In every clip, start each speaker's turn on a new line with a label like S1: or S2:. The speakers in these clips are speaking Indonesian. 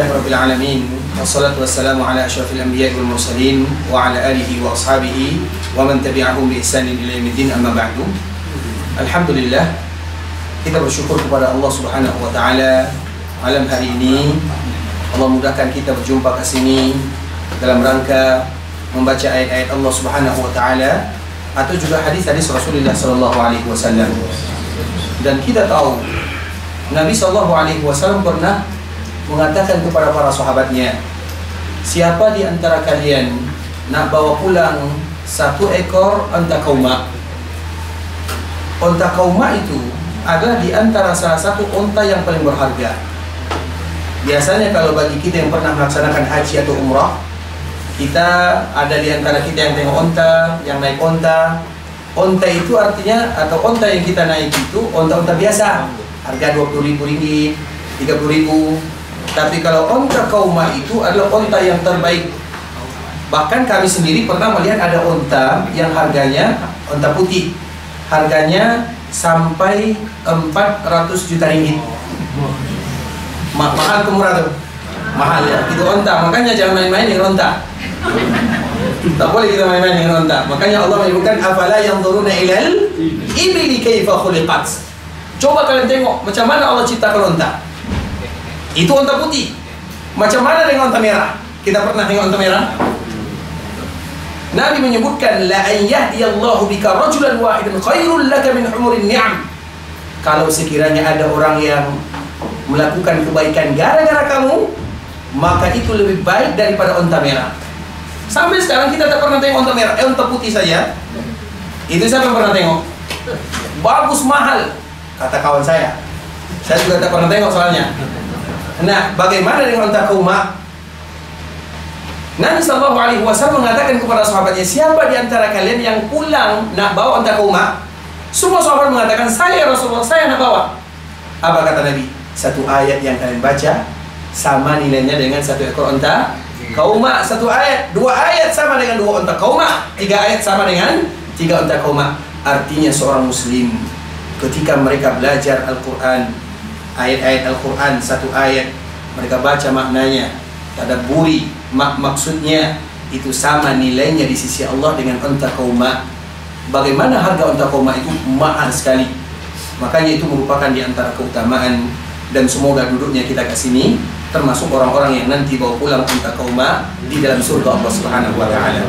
S1: Alhamdulillahirrabbilalamin. Wassalatu wassalamu ala asyrafil anbiya'i wal mursalin wa ala alihi wa ashabihi wa man tabi'ahum bi ihsanin ila yaumiddin, amma ba'du. Alhamdulillah, kita bersyukur kepada Allah Subhanahu wa taala malam hari ini. Allah mudahkan kita berjumpa ke sini dalam rangka membaca ayat-ayat Allah Subhanahu wa taala atau juga hadis-hadis Rasulullah sallallahu alaihi wasallam. Dan kita tahu Nabi sallallahu alaihi wasallam pernah mengatakan kepada para sahabatnya, siapa di antara kalian nak bawa pulang satu ekor onta kauma. Onta kauma itu adalah di antara salah satu onta yang paling berharga. Biasanya kalau bagi kita yang pernah melaksanakan haji atau umrah, kita ada di antara kita yang tengok onta, yang naik onta. Onta itu artinya, atau onta yang kita naik itu onta-onta biasa, harga Rp20.000, Rp30.000. Tapi kalau onta kauma itu adalah onta yang terbaik. Bahkan kami sendiri pernah melihat ada onta yang harganya, onta putih, harganya sampai 400 juta ringgit. Mahal ke murah tuh? Mahal ya, itu onta. Makanya jangan main-main dengan onta. Tak boleh kita main-main dengan onta. Makanya Allah menyebutkan afala yanzuruna ilal ibli kaifa khuliqat. Coba kalian tengok macam mana Allah ciptakan onta. Itu onta putih. Macam mana dengan onta merah? Kita pernah tengok onta merah? Nabi menyebutkan la an yahdiyallahu bika rajulan wahidan khairul laka min humurin ni'am. Kalau sekiranya ada orang yang melakukan kebaikan gara-gara kamu, maka itu lebih baik daripada onta merah. Sampai sekarang kita tak pernah tengok onta merah, onta putih saja. Itu siapa yang pernah tengok? Bagus, mahal, kata kawan saya. Saya juga tak pernah tengok soalnya. Nah, bagaimana dengan onta kauma? Nabi SAW mengatakan kepada sahabatnya, siapa di antara kalian yang pulang nak bawa onta kauma? Semua sahabat mengatakan, saya Rasulullah, saya nak bawa. Apa kata Nabi? Satu ayat yang kalian baca sama nilainya dengan satu ekor onta kauma. Satu ayat, dua ayat sama dengan dua onta kauma, tiga ayat sama dengan tiga onta kauma. Artinya seorang muslim ketika mereka belajar Al-Quran, ayat-ayat Al-Quran, satu ayat mereka baca maknanya, tadabburi maksudnya, itu sama nilainya di sisi Allah dengan onta kauma. Bagaimana harga onta kauma itu? Mahal sekali. Makanya itu merupakan di antara keutamaan. Dan semoga duduknya kita ke sini termasuk orang-orang yang nanti bawa pulang onta kauma di dalam surga Allah Subhanahu wa taala.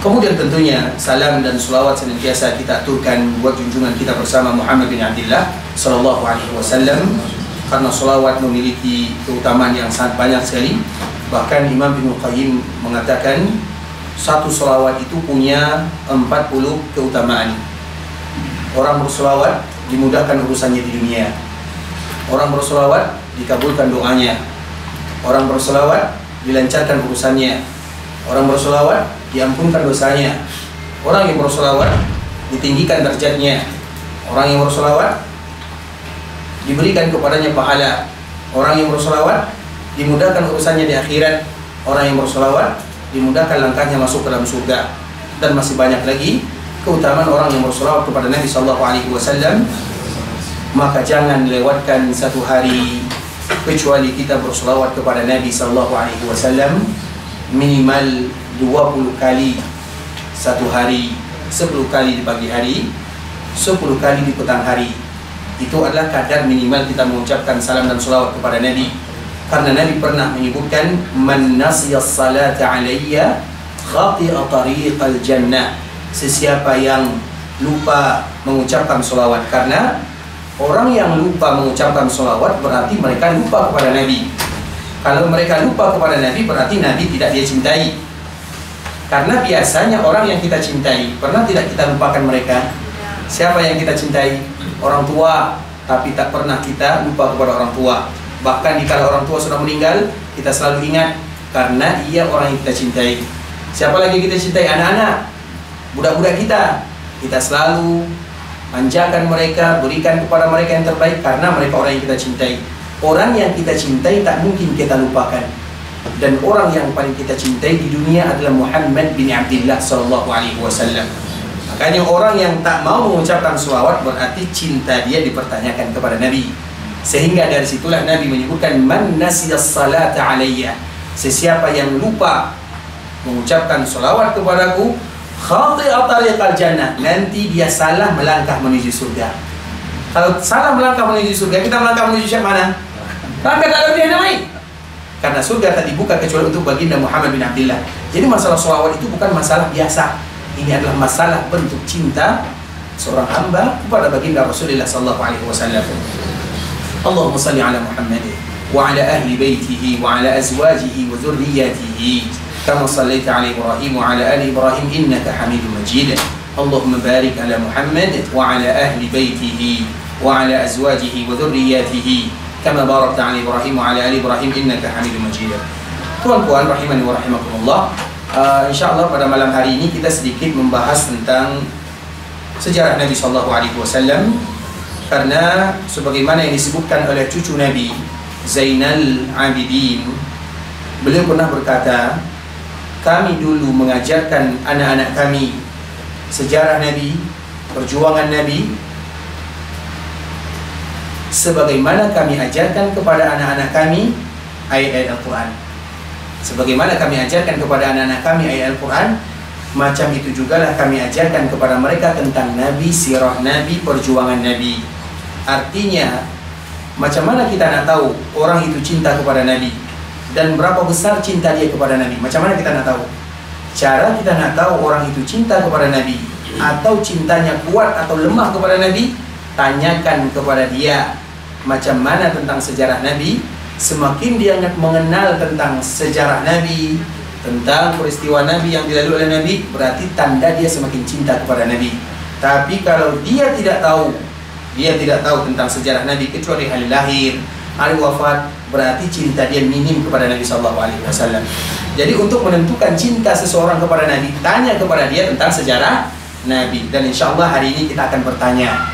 S1: Kemudian tentunya salam dan selawat senantiasa kita aturkan buat junjungan kita bersama Muhammad bin Abdullah sallallahu alaihi wasallam, karena selawat memiliki keutamaan yang sangat banyak sekali. Bahkan Imam Ibnu Qayyim mengatakan satu selawat itu punya 40 keutamaan. Orang berselawat dimudahkan urusannya di dunia. Orang berselawat dikabulkan doanya. Orang berselawat dilancarkan urusannya. Orang berselawat diampunkan dosanya. Orang yang berselawat ditinggikan derajatnya. Orang yang berselawat diberikan kepadanya pahala. Orang yang berselawat dimudahkan urusannya di akhirat. Orang yang berselawat dimudahkan langkahnya masuk ke dalam surga. Dan masih banyak lagi keutamaan orang yang berselawat kepada Nabi sallallahu alaihi wasallam. Maka jangan lewatkan satu hari kecuali kita berselawat kepada Nabi sallallahu alaihi wasallam minimal 20 kali satu hari, 10 kali di pagi hari, 10 kali di petang hari. Itu adalah kadar minimal kita mengucapkan salam dan selawat kepada Nabi. Karena Nabi pernah menyebutkan man nasiyas salata alayya khati'a tariqal jannah. Sesiapa yang lupa mengucapkan selawat, karena orang yang lupa mengucapkan selawat berarti mereka lupa kepada Nabi. Kalau mereka lupa kepada Nabi berarti Nabi tidak dia cintai. Karena biasanya orang yang kita cintai, pernah tidak kita lupakan mereka? Siapa yang kita cintai? Orang tua. Tapi tak pernah kita lupa kepada orang tua. Bahkan jika orang tua sudah meninggal, kita selalu ingat karena ia orang yang kita cintai. Siapa lagi kita cintai? Anak-anak, budak-budak kita. Kita selalu manjakan mereka, berikan kepada mereka yang terbaik karena mereka orang yang kita cintai. Orang yang kita cintai tak mungkin kita lupakan. Dan orang yang paling kita cintai di dunia adalah Muhammad bin Abdullah sallallahu alaihi wasallam. Makanya orang yang tak mau mengucapkan selawat berarti cinta dia dipertanyakan kepada Nabi. Sehingga dari situlah Nabi menyebutkan man nasiyas salata alayya, sesiapa yang lupa mengucapkan salawat kepadaku, khati'a tariqal jannah, nanti dia salah melangkah menuju surga. Kalau salah melangkah menuju surga, kita melangkah menuju siapa mana? Langkah tak ada pilihan yang lain. Karena surga tak dibuka kecuali untuk baginda Muhammad bin Abdullah. Jadi masalah salawat itu bukan masalah biasa. Ini adalah masalah bentuk cinta seorang hamba kepada baginda Rasulullah sallallahu alaihi wasallam. Allahumma salli ala Muhammad wa ala ahli baitihi wa ala azwajihi wa dhurriyyatihi kama sallaita ala Ibrahim wa ala ali Ibrahim innaka Hamidum Majid. Allahumma barik ala Muhammad wa ala ahli baitihi wa ala azwajihi wa dhurriyyatihi kama barakta ala Ibrahim wa ala ali Ibrahim innaka Hamidum Majid. Tuan-tuan rahimani wa rahimakumullah, insyaallah pada malam hari ini kita sedikit membahas tentang sejarah Nabi sallallahu alaihi wasallam, karena sebagaimana yang disebutkan oleh cucu Nabi Zainal Abidin, beliau pernah berkata, kami dulu mengajarkan anak-anak kami sejarah Nabi, perjuangan Nabi, sebagaimana kami ajarkan kepada anak-anak kami ayat-ayat Al-Quran. Sebagaimana kami ajarkan kepada anak-anak kami ayat Al-Quran, macam itu jugalah kami ajarkan kepada mereka tentang Nabi, sirah Nabi, perjuangan Nabi. Artinya, macam mana kita nak tahu orang itu cinta kepada Nabi dan berapa besar cinta dia kepada Nabi? Macam mana kita nak tahu? Cara kita nak tahu orang itu cinta kepada Nabi atau cintanya kuat atau lemah kepada Nabi, tanyakan kepada dia macam mana tentang sejarah Nabi. Semakin dia mengenal tentang sejarah Nabi, tentang peristiwa Nabi yang dilalui oleh Nabi, berarti tanda dia semakin cinta kepada Nabi. Tapi kalau dia tidak tahu tentang sejarah Nabi kecuali hari lahir, hari wafat, berarti cinta dia minim kepada Nabi sallallahu alaihi wasallam. Jadi untuk menentukan cinta seseorang kepada Nabi, tanya kepada dia tentang sejarah Nabi. Dan insyaallah hari ini kita akan bertanya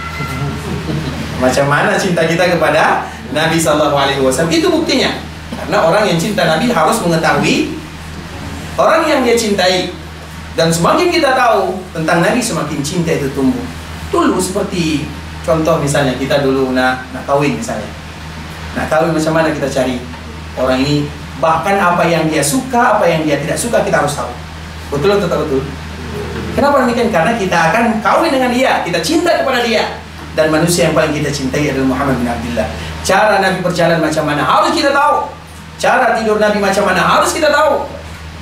S1: macam mana cinta kita kepada Nabi sallallahu alaihi wasallam. Itu buktinya. Karena orang yang cinta Nabi harus mengetahui orang yang dia cintai. Dan semakin kita tahu tentang Nabi, semakin cinta itu tumbuh. Dulu seperti contoh misalnya kita dulu nak kawin misalnya. Nak kawin macam mana kita cari orang ini, bahkan apa yang dia suka, apa yang dia tidak suka kita harus tahu. Betul atau tak betul? Kenapa demikian? Karena kita akan kawin dengan dia, kita cinta kepada dia. Dan manusia yang paling kita cintai adalah Muhammad bin Abdullah. Cara Nabi berjalan macam mana harus kita tahu. Cara tidur Nabi macam mana harus kita tahu.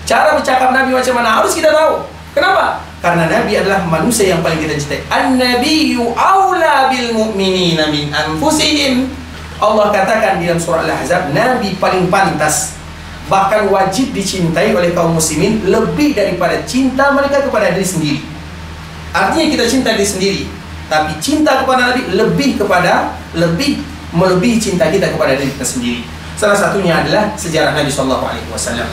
S1: Cara bercakap Nabi macam mana harus kita tahu. Kenapa? Karena Nabi adalah manusia yang paling kita cintai. An-nabiyyu aula bil mu'minina min anfusihim. Allah katakan di dalam surah Al-Ahzab, Nabi paling pantas, bahkan wajib dicintai oleh kaum muslimin lebih daripada cinta mereka kepada diri sendiri. Artinya kita cinta diri sendiri, tapi cinta kepada Nabi melebihi cinta kita kepada diri kita sendiri. Salah satunya adalah sejarah Nabi sallallahu alaihi wasallam.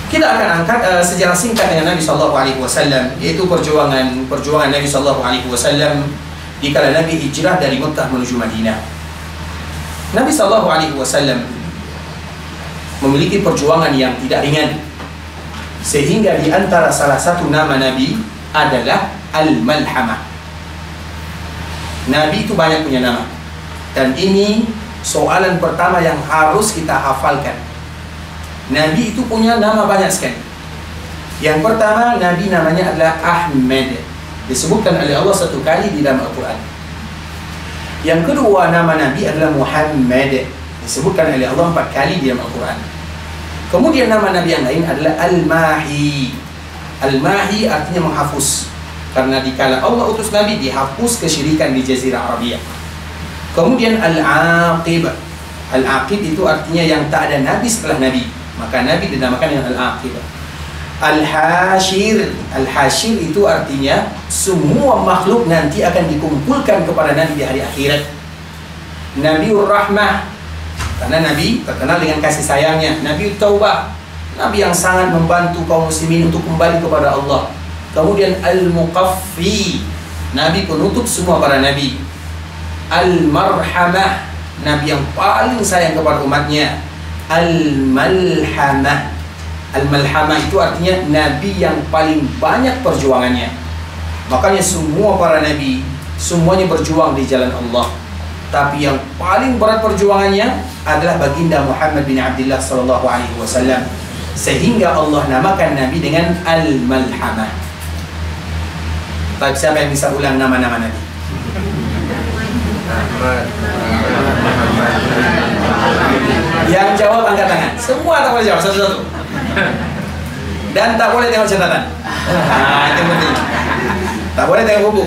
S1: Kita akan angkat sejarah singkat dengan Nabi sallallahu alaihi wasallam, yaitu perjuangan Nabi sallallahu alaihi wasallam dikala Nabi hijrah dari Mekah menuju Madinah. Nabi sallallahu alaihi wasallam memiliki perjuangan yang tidak ringan, sehingga di antara salah satu nama Nabi adalah Al-Malhamah. Nabi itu banyak punya nama, dan ini soalan pertama yang harus kita hafalkan. Nabi itu punya nama banyak sekali. Yang pertama, Nabi namanya adalah Ahmad, disebutkan oleh Allah satu kali di dalam Al-Quran. Yang kedua, nama Nabi adalah Muhammad, disebutkan oleh Allah 4 kali di dalam Al-Quran. Kemudian nama Nabi yang lain adalah Al-Mahi. Al-Mahi artinya menghapus, karena dikala Allah utus Nabi, dihapus kesyirikan di Jazirah Arabia. Kemudian Al-Aqib. Al-Aqib itu artinya yang tak ada Nabi setelah Nabi, maka Nabi dinamakan yang Al-Aqib. Al-Hashir. Al-Hashir itu artinya semua makhluk nanti akan dikumpulkan kepada Nabi di hari akhirat. Nabiur Rahmah, karena Nabi terkenal dengan kasih sayangnya. Nabi Taubah, Nabi yang sangat membantu kaum muslimin untuk kembali kepada Allah. Kemudian Al-Muqaffi, Nabi penutup semua para Nabi. Al-Marhamah, Nabi yang paling sayang kepada umatnya. Al-Malhamah. Al-Malhamah itu artinya Nabi yang paling banyak perjuangannya. Makanya semua para Nabi, semuanya berjuang di jalan Allah. Tapi yang paling berat perjuangannya adalah baginda Muhammad bin Abdullah sallallahu alaihi wasallam, sehingga Allah namakan Nabi dengan Al-Malhamah. Tapi siapa yang bisa ulang nama-nama Nabi? Yang jawab angkat tangan. Semua tak boleh jawab satu-satu. Dan tak boleh tengok catatan. Nah, itu penting. Tak boleh tengok buku.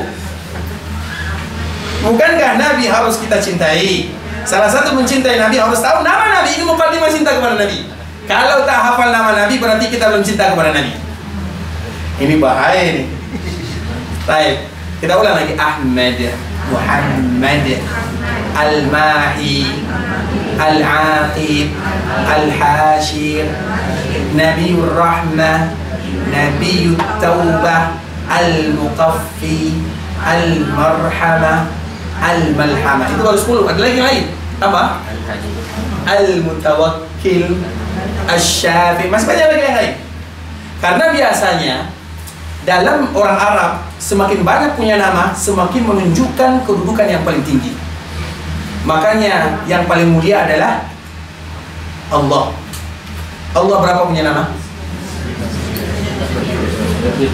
S1: Bukankah Nabi harus kita cintai? Salah satu mencintai Nabi harus tahu nama Nabi. Ini mukadimah cinta kepada Nabi. Kalau tak hafal nama Nabi, berarti kita belum cinta kepada Nabi. Ini bahaya ini. Baik, kita ulang lagi. Ahmad, Muhammad, Al-Mahi, Al-Aqib, Al-Hashir, Nabiur Rahmah, Nabiut Taubah, Al-Muqaffi, Al-Marhamah, Al-Malhamah. Itu baru 10. Ada lagi yang lain. Apa? Al-Mutawakkil, Asy-Syafi. Masih banyak lagi yang lain. Karena biasanya dalam orang Arab, semakin banyak punya nama, semakin menunjukkan kedudukan yang paling tinggi. Makanya yang paling mulia adalah Allah. Allah berapa punya nama?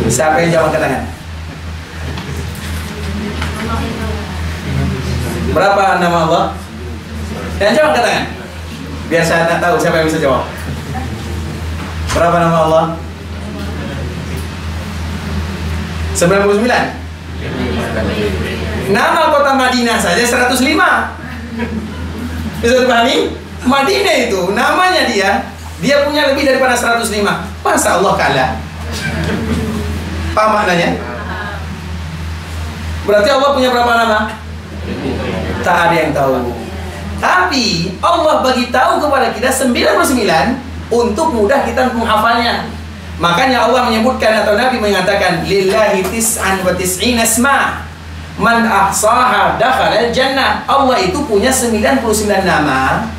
S1: Siapa yang jawab angkat tangan? Berapa nama Allah? Yang jawab angkat tangan. Biar saya tak tahu siapa yang bisa jawab. Berapa nama Allah? 99. Nama kota Madinah saja 105. Bisa dipahami? Madinah itu namanya dia punya lebih daripada 105. Masa Allah kalah? Apa maknanya? Berarti Allah punya berapa nama? Tak ada yang tahu. Tapi Allah bagi tahu kepada kita 99 untuk mudah kita menghafalnya. Makanya Allah menyebutkan atau Nabi mengatakan lillahi tis'an wa tis'ina asma man ahsaha dakhala jannah. Allah itu punya 99 nama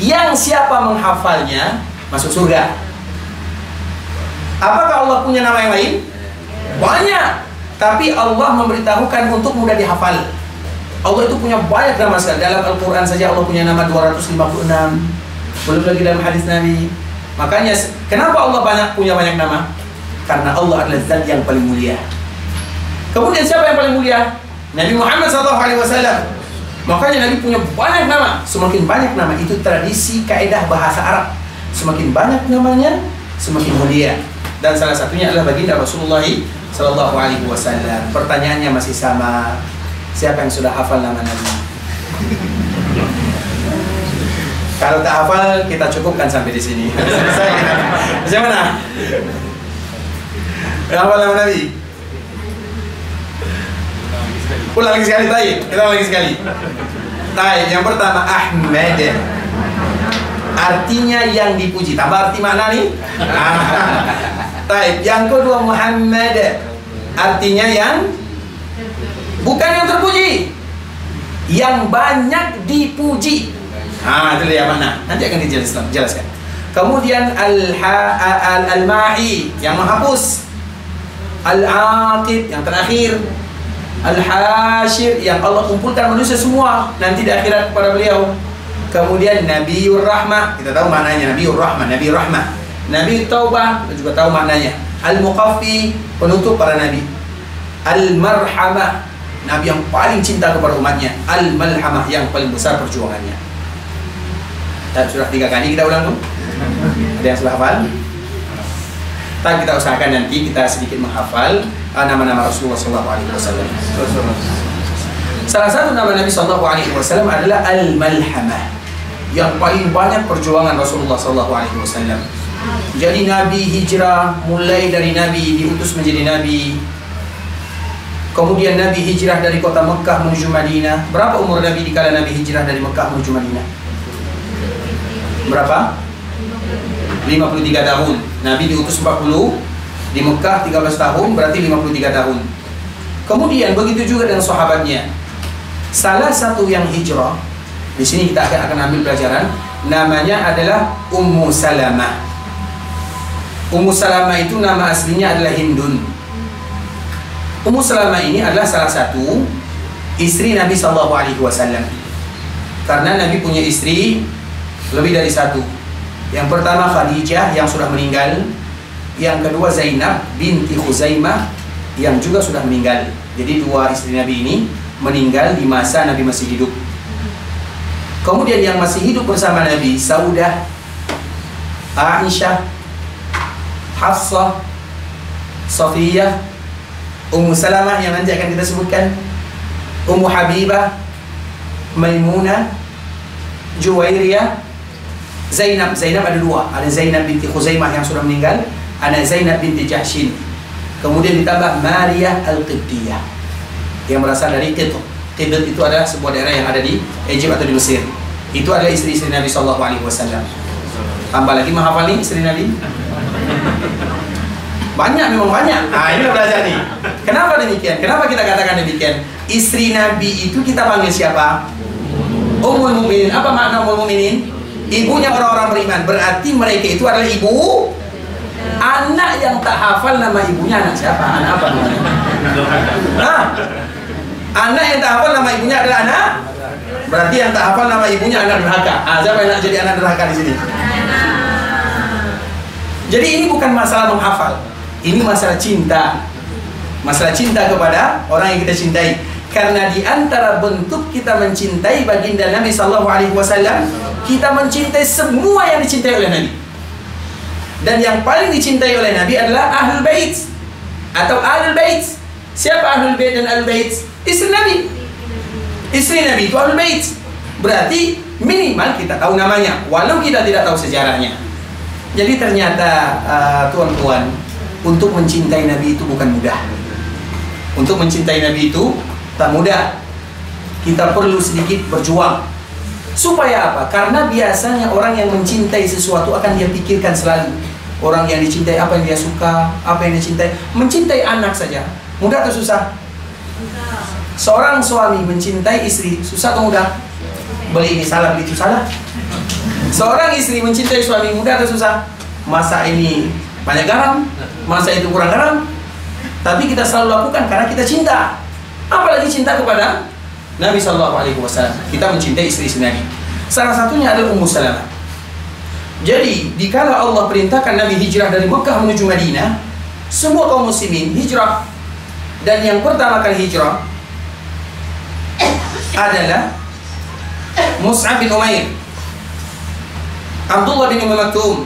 S1: yang siapa menghafalnya masuk surga. Apakah Allah punya nama yang lain? Banyak. Tapi Allah memberitahukan untuk mudah dihafal. Allah itu punya banyak nama sekali. Dalam Al-Quran saja Allah punya nama 256. Belum lagi dalam hadis Nabi. Makanya kenapa Allah punya banyak nama? Karena Allah adalah zat yang paling mulia. Kemudian siapa yang paling mulia? Nabi Muhammad SAW. Makanya Nabi punya banyak nama. Semakin banyak nama itu tradisi kaidah bahasa Arab. Semakin banyak namanya, semakin mulia. Dan salah satunya adalah baginda Rasulullah SAW. Pertanyaannya masih sama. Siapa yang sudah hafal nama Nabi? Kalau tak hafal, kita cukupkan sampai di sini. Macam mana? Hafal nama Nabi? Ulang lagi sekali, Taib. Kita ulang lagi sekali. Taib. Yang pertama, Ahmad. Artinya yang dipuji. Tambah arti makna nih. Taib. Yang kedua, Muhammad. Artinya yang bukan yang terpuji, yang banyak dipuji. Itu dia mana? Nanti akan dijelaskan. Kemudian Al-Mahi yang menghapus, Al-Aqib yang terakhir, Al-Hashir yang Allah kumpulkan manusia semua nanti di akhirat kepada beliau. Kemudian Nabiur Rahmah, kita tahu maknanya Nabiur Rahmah, Nabi Rahmah. Nabi Taubah, kita juga tahu maknanya. Al-Muqaffi, penutup para nabi. Al-Marhamah, Nabi yang paling cinta kepada umatnya. Al-Malhamah, yang paling besar perjuangannya. Dan sudah 3 kali kita ulang tuh. Ada yang sudah hafal? Tapi kita usahakan nanti kita sedikit menghafal nama-nama Rasulullah SAW. Salah satu nama Nabi SAW adalah Al-Malhamah, yang paling banyak perjuangan Rasulullah SAW. Jadi Nabi hijrah, mulai dari Nabi diutus menjadi Nabi. Kemudian Nabi hijrah dari kota Mekah menuju Madinah. Berapa umur Nabi dikala Nabi hijrah dari Mekah menuju Madinah? Berapa? 53 tahun. Nabi diutus 40, di Mekah 13 tahun, berarti 53 tahun. Kemudian begitu juga dengan sahabatnya. Salah satu yang hijrah, di sini kita akan ambil pelajaran, namanya adalah Ummu Salamah. Ummu Salamah itu nama aslinya adalah Hindun. Ummu Salamah ini adalah salah satu istri Nabi SAW. Karena Nabi punya istri lebih dari satu. Yang pertama Khadijah yang sudah meninggal, yang kedua Zainab binti Khuzaimah yang juga sudah meninggal. Jadi dua istri Nabi ini meninggal di masa Nabi masih hidup. Kemudian yang masih hidup bersama Nabi, Saudah, Aisyah, Hafsah, Safiyah, Ummu Salamah yang nanti akan kita sebutkan, Ummu Habibah, Maimunah, Juwairiyah, Zainab. Zainab ada dua, ada Zainab binti Khuzaimah yang sudah meninggal, ada Zainab binti Jahshin. Kemudian ditambah Maria Al-Qibtiyah yang berasal dari Qibط. Qibط itu adalah sebuah daerah yang ada di Egypt atau di Mesir. Itu adalah istri-istri Nabi SAW. Tambah lagi menghafal nih istri Nabi. Banyak, memang banyak. Nah, ini belajar nih. Kenapa demikian? Kenapa kita katakan demikian? Istri Nabi itu kita panggil siapa? Ummul Mukminin. Apa makna Ummul Mukminin? Ibunya orang-orang beriman. Berarti mereka itu adalah ibu. Anak yang tak hafal nama ibunya anak siapa? Anak apa namanya? Nah, anak yang tak hafal nama ibunya adalah anak. Berarti yang tak hafal nama ibunya anak durhaka. Siapa yang nak jadi anak durhaka di sini? Jadi ini bukan masalah menghafal. Ini masalah cinta. Masalah cinta kepada orang yang kita cintai. Karena di antara bentuk kita mencintai baginda Nabi SAW, kita mencintai semua yang dicintai oleh Nabi. Dan yang paling dicintai oleh Nabi adalah Ahlul Bait atau Ahlul Bait. Siapa Ahlul Bait dan Ahlul Bait? Istri Nabi. Istri Nabi itu Ahlul Bait. Berarti minimal kita tahu namanya, walau kita tidak tahu sejarahnya. Jadi ternyata tuan-tuan, untuk mencintai Nabi itu bukan mudah. Untuk mencintai Nabi itu tak mudah. Kita perlu sedikit berjuang. Supaya apa? Karena biasanya orang yang mencintai sesuatu akan dia pikirkan selalu. Orang yang dicintai apa yang dia suka, apa yang dia cintai. Mencintai anak saja, mudah atau susah? Seorang suami mencintai istri, susah atau mudah? Beli ini salah, beli itu salah. Seorang istri mencintai suami, mudah atau susah? Masa ini banyak garam, masa itu kurang garam. Tapi kita selalu lakukan karena kita cinta. Apalagi cinta kepada Nabi SAW. Kita mencintai istri-istri Nabi. Salah satunya adalah Ummu Salamah. Jadi, dikala Allah perintahkan Nabi hijrah dari Mekah menuju Madinah, semua kaum muslimin hijrah. Dan yang pertama kali hijrah adalah Mus'ab bin Umair, Abdullah bin Umm Maktum,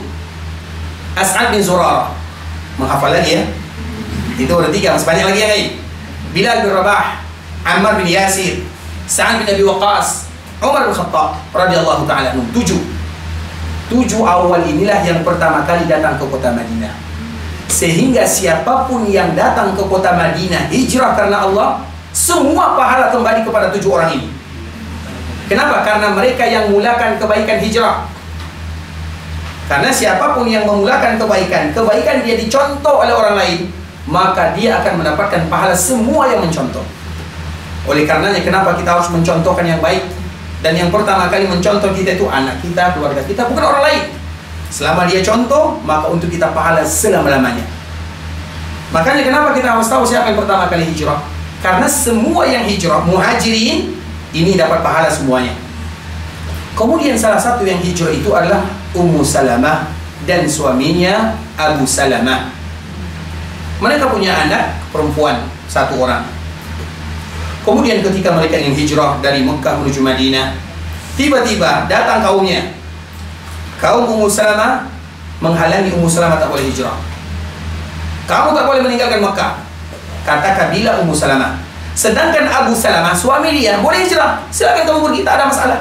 S1: As'ad bin Zurarah. Menghafal lagi ya. Itu ada tiga, masih banyak lagi yang lain. Bilal bin Rabah, Ammar bin Yasir, Sa'ad bin Abi Waqqas, Umar bin Khattab radhiyallahu ta'ala anhu. Tujuh awal inilah yang pertama kali datang ke kota Madinah. Sehingga siapapun yang datang ke kota Madinah hijrah karena Allah, semua pahala kembali kepada tujuh orang ini. Kenapa? Karena mereka yang mulakan kebaikan hijrah. Karena siapapun yang memulakan kebaikan, kebaikan dia dicontoh oleh orang lain, maka dia akan mendapatkan pahala semua yang mencontoh. Oleh karenanya kenapa kita harus mencontohkan yang baik? Dan yang pertama kali mencontoh kita itu anak kita, keluarga kita, bukan orang lain. Selama dia contoh, maka untuk kita pahala selama-lamanya. Makanya kenapa kita harus tahu siapa yang pertama kali hijrah? Karena semua yang hijrah, muhajirin, ini dapat pahala semuanya. Kemudian salah satu yang hijrah itu adalah Ummu Salamah dan suaminya Abu Salamah. Mereka punya anak perempuan satu orang. Kemudian ketika mereka ingin hijrah dari Mekah menuju Madinah, tiba-tiba datang kaumnya. Kaum Ummu Salamah menghalangi Ummu Salamah tak boleh hijrah. Kamu tak boleh meninggalkan Mekah, kata kabilah Ummu Salamah. Sedangkan Abu Salamah, suami dia, boleh hijrah, silakan kamu pergi, tak ada masalah.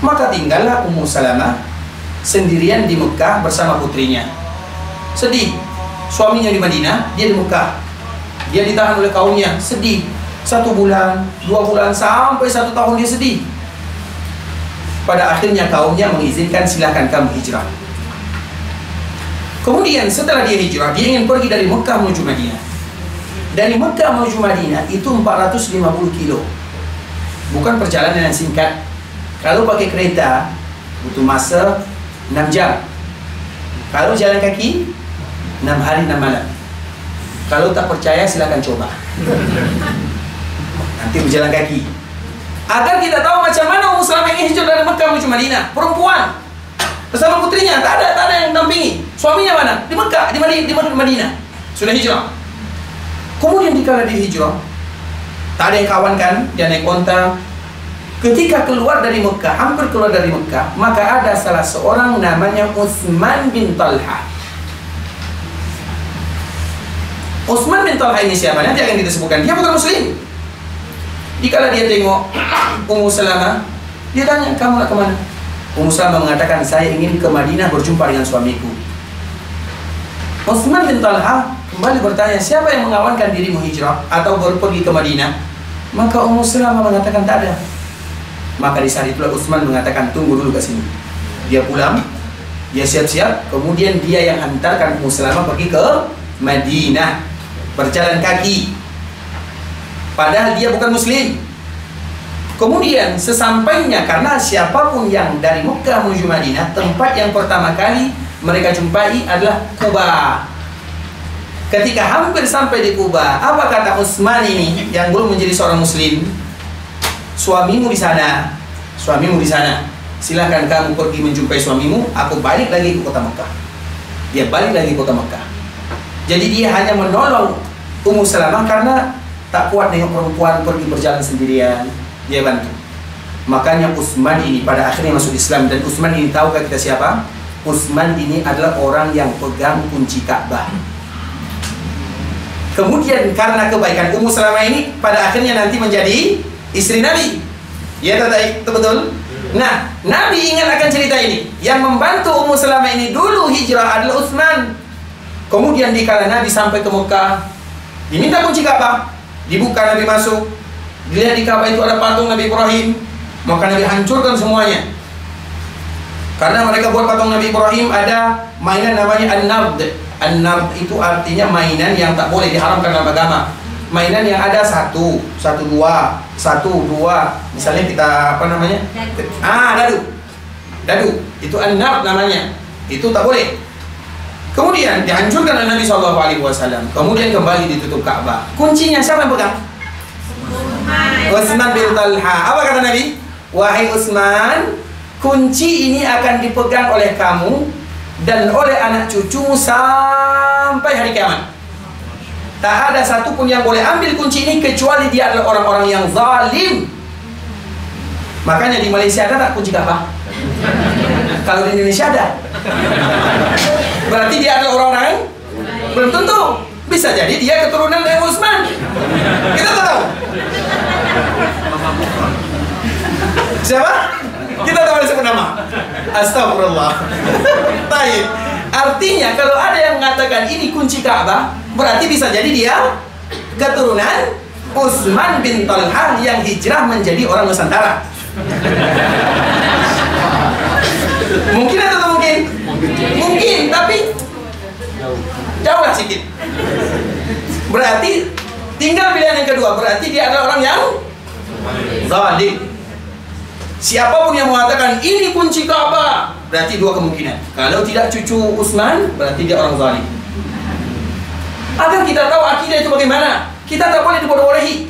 S1: Maka tinggallah Ummu Salamah sendirian di Mekah bersama putrinya. Sedih. Suaminya di Madinah, dia di Mekah. Dia ditahan oleh kaumnya, sedih. 1 bulan, 2 bulan, sampai 1 tahun dia sedih. Pada akhirnya kaumnya mengizinkan silakan kamu hijrah. Kemudian setelah dia hijrah, dia ingin pergi dari Mekah menuju Madinah. Dari Mekah menuju Madinah itu 450 kilo. Bukan perjalanan yang singkat. Kalau pakai kereta butuh masa 6 jam. Kalau jalan kaki 6 hari 6 malam. Kalau tak percaya silakan coba. Nanti berjalan kaki. Agar kita tahu macam mana Ummu Salamah ini hijrah dari Mekah menuju Madinah. Perempuan bersama putrinya, tak ada yang dampingi. Suaminya mana? Di Mekah, di Madinah. Sudah hijrah. Kemudian dikala dia hijrah, tak ada yang kawankan, dia naik onta. Ketika keluar dari Mekah, hampir keluar dari Mekah, maka ada salah seorang namanya Utsman bin Talha. Utsman bin Talha ini siapa? Nanti akan kita sebutkan. Dia bukan muslim. Dikala dia tengok Ummu Salamah, dia tanya, kamu nak kemana? Ummu Salamah mengatakan, saya ingin ke Madinah berjumpa dengan suamiku. Utsman bin Talha kembali bertanya, siapa yang mengawankan dirimu hijrah atau pergi ke Madinah? Maka Ummu Salamah mengatakan, tak ada. Maka di saat itulah Utsman mengatakan, tunggu dulu ke sini. Dia pulang, dia siap-siap, kemudian dia yang hantarkan Ummu Salamah pergi ke Madinah, berjalan kaki. Padahal dia bukan muslim. Kemudian sesampainya, karena siapapun yang dari Mekah menuju Madinah, tempat yang pertama kali mereka jumpai adalah Quba. Ketika hampir sampai di Quba, apa kata Utsman ini yang belum menjadi seorang muslim? Suamimu di sana, suamimu di sana. Silakan kamu pergi menjumpai suamimu. Aku balik lagi ke kota Mekah. Dia balik lagi ke kota Mekah. Jadi dia hanya menolong Ummu Salamah karena tak kuat dengan perempuan pergi berjalan sendirian. Dia bantu. Makanya Utsman ini pada akhirnya masuk Islam. Dan Utsman ini tahukah kita siapa? Utsman ini adalah orang yang pegang kunci Ka'bah. Kemudian karena kebaikan Ummu Salamah ini, pada akhirnya nanti menjadi istri Nabi. Ya, betul? Nah, Nabi ingat akan cerita ini. Yang membantu Ummu Salamah ini dulu hijrah adalah Utsman. Kemudian dikala Nabi sampai ke Mekah, diminta kunci Ka'bah, dibuka, Nabi masuk. Dilihat di Ka'bah itu ada patung Nabi Ibrahim, maka Nabi hancurkan semuanya. Karena mereka buat patung Nabi Ibrahim ada mainan namanya an-nard. An-nard itu artinya mainan yang tak boleh, diharamkan dalam agama. Mainan yang ada satu, dua. Misalnya kita apa namanya? Dadu. Itu an-nard namanya. Itu tak boleh. Kemudian dihancurkan oleh Nabi SAW. Kemudian kembali ditutup Ka'bah. Kuncinya siapa yang pegang? Utsman bin Talha. Apa kata Nabi? Wahai Utsman, kunci ini akan dipegang oleh kamu dan oleh anak cucumu sampai hari kiamat. Tak ada satupun yang boleh ambil kunci ini kecuali dia adalah orang-orang yang zalim. Makanya di Malaysia ada tak kunci Ka'bah? Kalau di Indonesia ada. Berarti dia adalah orang-orang? Belum tentu. Bisa jadi dia keturunan dari Utsman. Kita tahu. Siapa? Kita tahu disebut nama. Astagfirullah. Baik. Artinya kalau ada yang mengatakan ini kunci Ka'bah, berarti bisa jadi dia keturunan Utsman bin Talha yang hijrah menjadi orang Nusantara. Mungkin atau tak mungkin? Mungkin, tapi jauh lah sedikit. Berarti tinggal pilihan yang kedua. Berarti dia adalah orang yang zalim. Siapapun yang mengatakan ini kunci Ka'bah, berarti dua kemungkinan. Kalau tidak cucu Utsman, berarti dia orang zalim. Agar kita tahu akidah itu bagaimana, kita tak boleh dibodoh-bodohi.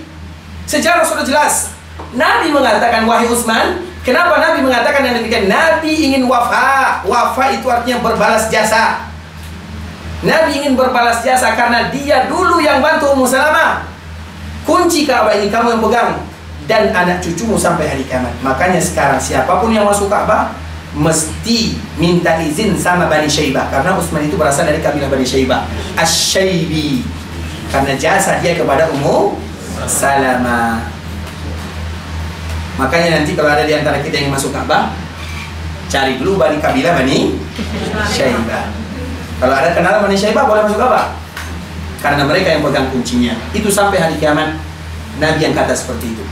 S1: Sejarah sudah jelas. Nabi mengatakan, wahai Utsman. Kenapa Nabi mengatakan yang demikian? Nabi ingin wafa. Wafa itu artinya berbalas jasa. Nabi ingin berbalas jasa karena dia dulu yang bantu Ummu Salamah. Kunci Ka'bah ini kamu yang pegang dan anak cucumu sampai hari kiamat. Makanya sekarang siapapun yang masuk Ka'bah mesti minta izin sama Bani Syaibah, karena Utsman itu berasal dari kabilah Bani Syaibah, Asy-Syaibi, karena jasa dia kepada Ummu Salamah. Makanya nanti kalau ada di antara kita yang masuk Ka'bah, cari dulu Bani kabilah Bani Syaibah. Kalau ada kenalan Bani Syaibah boleh masuk Ka'bah, karena mereka yang pegang kuncinya. Itu sampai hari kiamat Nabi yang kata seperti itu.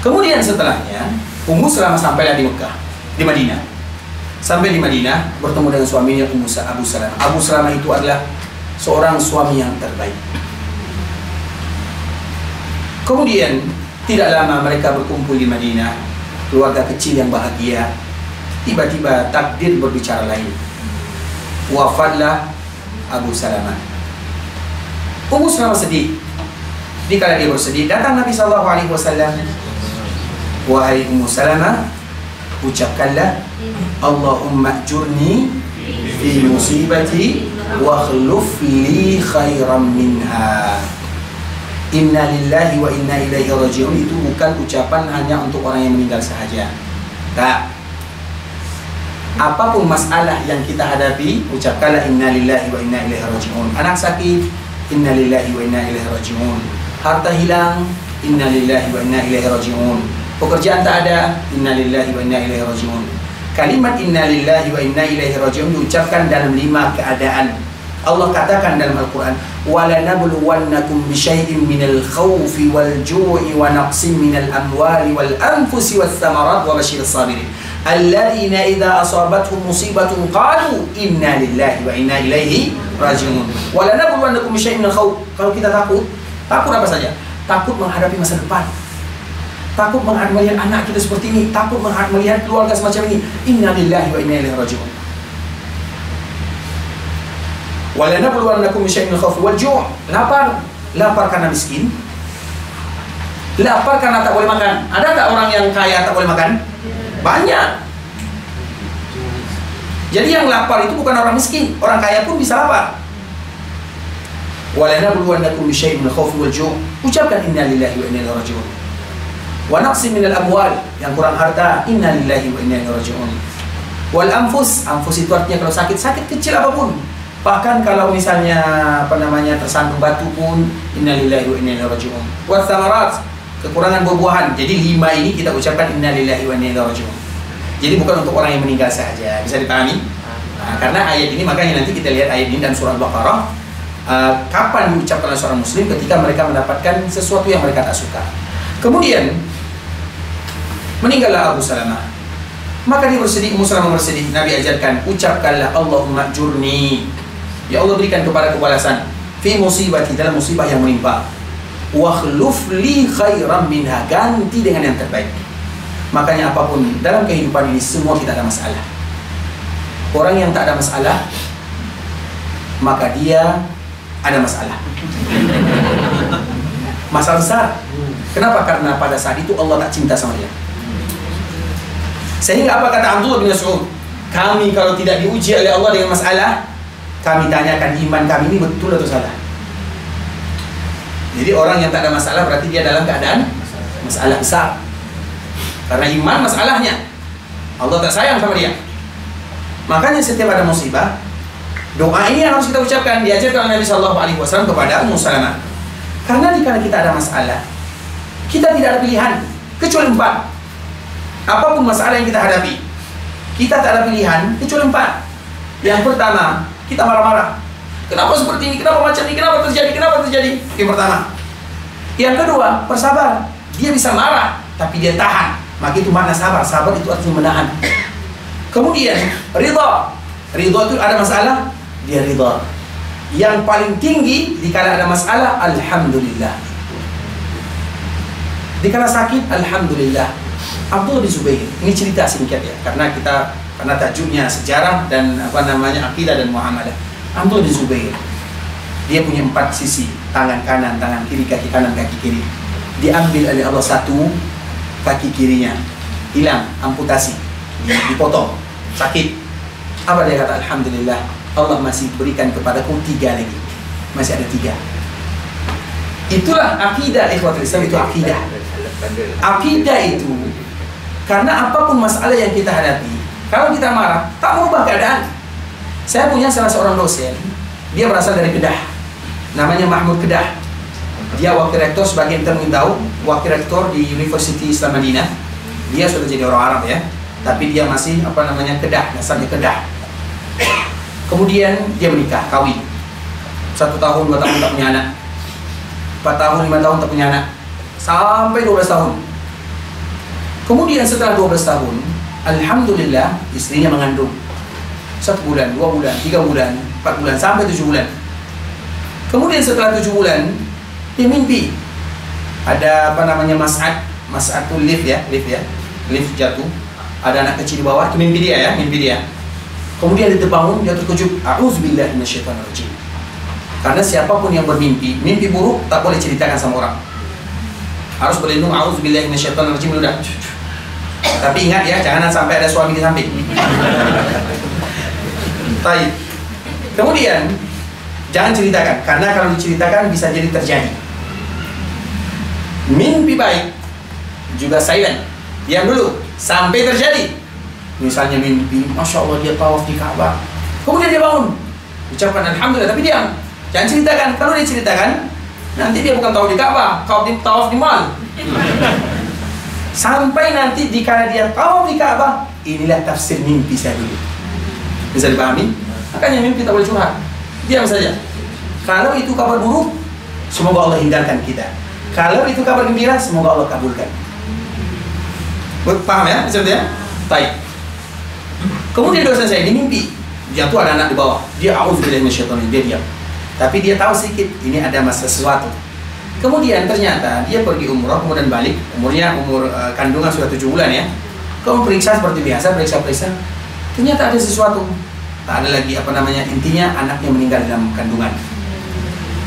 S1: Kemudian setelahnya Ummu Salamah sampailah di Mekah, di Madinah. Sampai di Madinah bertemu dengan suaminya Abu Salamah. Abu Salamah itu adalah seorang suami yang terbaik. Kemudian tidak lama mereka berkumpul di Madinah, keluarga kecil yang bahagia. Tiba-tiba takdir berbicara lain. Wafatlah Abu Salamah. Ummu Salamah sedih. Dikala dia bersedih, datang Nabi SAW. Wahai Ummu Salamah, ucapkanlah Allahumma ajurni fi musibati wa khluf li khairan minha. Inna lillahi wa inna ilaihi raji'un itu bukan ucapan hanya untuk orang yang meninggal sahaja. Tak. Apapun masalah yang kita hadapi, ucapkanlah inna lillahi wa inna ilaihi raji'un. Anak sakit, inna lillahi wa inna ilaihi raji'un. Harta hilang, inna lillahi wa inna ilaihi raji'un. Pekerjaan tak ada, inna lillahi wa inna ilaihi raji'un. Kalimat inna lillahi wa inna ilaihi raji'un diucapkan dalam 5 keadaan. Allah katakan dalam Al-Quran, وَلَنَبْلُوَنَّكُمْ بِشَيْءٍ مِنَ الْخَوْفِ وَالْجُوعِ وَنَقْصٍ مِنَ الْأَمْوَالِ وَالْأَنْفُسِ وَالثَّمَرَاتِ وَبَشِّرِ الصَّابِرِينَ الَّذِينَ إِذَا أَصَابَتْهُمْ مُصِيبَةٌ قَالُوا إِنَّا لِلَّهِ وَإِنَّا إِلَيْهِ رَاجِعُونَ. وَلَنَبْلُوَنَّكُمْ بِشَيْءٍ مِنَ الْخَوْفِ. Kalau kita takut apa saja? Takut menghadapi masa depan, takut melihat anak kita seperti ini, takut melihat keluarga semacam ini. Inna lillahi wa inna ilaihi raji'un. Walanabluwannakum bisyai'in minal khawfi wal ju'. Lapar karena miskin. Lapar karena tak boleh makan. Ada tak orang yang kaya tak boleh makan? Banyak. Jadi yang lapar itu bukan orang miskin, orang kaya pun bisa lapar. Walanabluwannakum bisyai'in minal khawfi wal ju'. Ucapkan inna lillahi wa inna ilaihi raji'un. Wa naqsin minal amwal, yang kurang harta, inna lillahi wa inna ilaihi raji'un. Wal anfus itu artinya kalau sakit kecil apapun. Bahkan kalau misalnya tersandung batu pun, inna lillahi wa inna ilaihi raji'un. Wa thamarat, kekurangan buah-buahan. Jadi 5 ini kita ucapkan inna lillahi wa inna ilaihi raji'un. Jadi bukan untuk orang yang meninggal saja. Bisa dipahami? Nah, karena ayat ini, makanya nanti kita lihat ayat ini dan surah Al-Baqarah. Kapan diucapkan oleh seorang muslim? Ketika mereka mendapatkan sesuatu yang mereka tak suka. Kemudian meninggallah Abu Salamah, maka dia bersedih, Ummu Salamah bersedih. Nabi ajarkan, ucapkanlah Allahumma ajurni, ya Allah berikan kepadaku balasan, fi musibati, dalam musibah yang menimpa, wa khluf li khairan minha, ganti dengan yang terbaik. Makanya apapun dalam kehidupan ini, semua kita ada masalah. Orang yang tak ada masalah, maka dia ada masalah. Masalah besar. Kenapa? Karena pada saat itu Allah tak cinta sama dia. Sehingga apa kata Abdullah bin Mas'ud? Kami kalau tidak diuji oleh Allah dengan masalah, kami tanyakan iman kami ini betul atau salah. Jadi orang yang tak ada masalah berarti dia dalam keadaan masalah besar. Karena iman masalahnya, Allah tak sayang sama dia. Makanya setiap ada musibah, doa ini yang harus kita ucapkan, diajarkan oleh Nabi SAW kepada Ummu Salamah. Karena jika kita ada masalah, kita tidak ada pilihan kecuali 4. Apapun masalah yang kita hadapi, kita tak ada pilihan kecuali 4. Yang pertama, kita marah-marah. Kenapa seperti ini? Kenapa macam ini? Kenapa terjadi? Kenapa terjadi? Yang pertama. Yang kedua, bersabar. Dia bisa marah, tapi dia tahan. Maka itu makna sabar. Sabar itu artinya menahan. Kemudian, ridha. Ridha itu ada masalah, dia ridha. Yang paling tinggi dikala ada masalah, alhamdulillah. Dikala sakit, alhamdulillah. Abdullah bin Zubair, ini cerita singkat ya, karena tajuknya sejarah dan akidah dan muamalah. Abdullah bin Zubair, dia punya 4 sisi, tangan kanan, tangan kiri, kaki kanan, kaki kiri. Diambil oleh Allah satu kaki kirinya, hilang, amputasi, dipotong, sakit. Apa dia kata? Alhamdulillah, Allah masih berikan kepadaku 3 lagi, masih ada 3. Itulah akidah ikhwatul Islam, itu akidah. Akidah itu, karena apapun masalah yang kita hadapi, kalau kita marah, tak merubah keadaan. Saya punya salah seorang dosen, dia berasal dari Kedah, namanya Mahmud Kedah. Dia wakil rektor, sebagian kita mungkin tahu, wakil rektor di University Islam Madinah. Dia sudah jadi orang Arab ya, tapi dia masih Kedah, dasarnya Kedah. Kemudian dia menikah, kawin. 1 tahun, 2 tahun tak punya anak, 4 tahun, 5 tahun tak punya anak, sampai 12 tahun. Kemudian setelah 12 tahun, alhamdulillah istrinya mengandung. 1 bulan, 2 bulan, 3 bulan, 4 bulan, sampai 7 bulan. Kemudian setelah 7 bulan, dia mimpi ada mas'atul lift jatuh. Ada anak kecil di bawah, itu mimpi dia ya, mimpi dia. Kemudian dia terbangun, dia terkejut, a'udzubillahi minasyaitonirrajim. Karena siapapun yang bermimpi, mimpi buruk tak boleh ceritakan sama orang. Harus berlindung, a'udzubillahi minasyaitonirrajim, udah. Tapi ingat ya, jangan sampai ada suami di samping. Baik. Kemudian jangan ceritakan, karena kalau diceritakan bisa jadi terjadi. Mimpi baik juga silent, diam dulu sampai terjadi. Misalnya mimpi, Masya Allah dia tawaf di Ka'bah, kemudian dia bangun, ucapkan Alhamdulillah, tapi diam, jangan ceritakan. Kalau dia ceritakan, nanti dia bukan tawaf di Ka'bah, tawaf di mall. Sampai nanti dikala dia tawaf di Ka'bah, inilah tafsir mimpi saya dulu. Bisa dipahami? Makanya mimpi tak boleh curhat, diam saja. Kalau itu kabar buruk, semoga Allah hindarkan kita. Kalau itu kabar gembira, semoga Allah kabulkan. Paham ya? Maksudnya ya? Baik. Kemudian dosen saya ini mimpi, dia tuh ada anak di bawah, dia auzubillahi minasyaitonir, dia diam. Tapi dia tahu sedikit, ini ada masalah sesuatu. Kemudian ternyata dia pergi umroh, kemudian balik, umur kandungan sudah 7 bulan ya. Kamu periksa seperti biasa, periksa. Ternyata ada sesuatu. Tak ada lagi intinya anaknya meninggal dalam kandungan.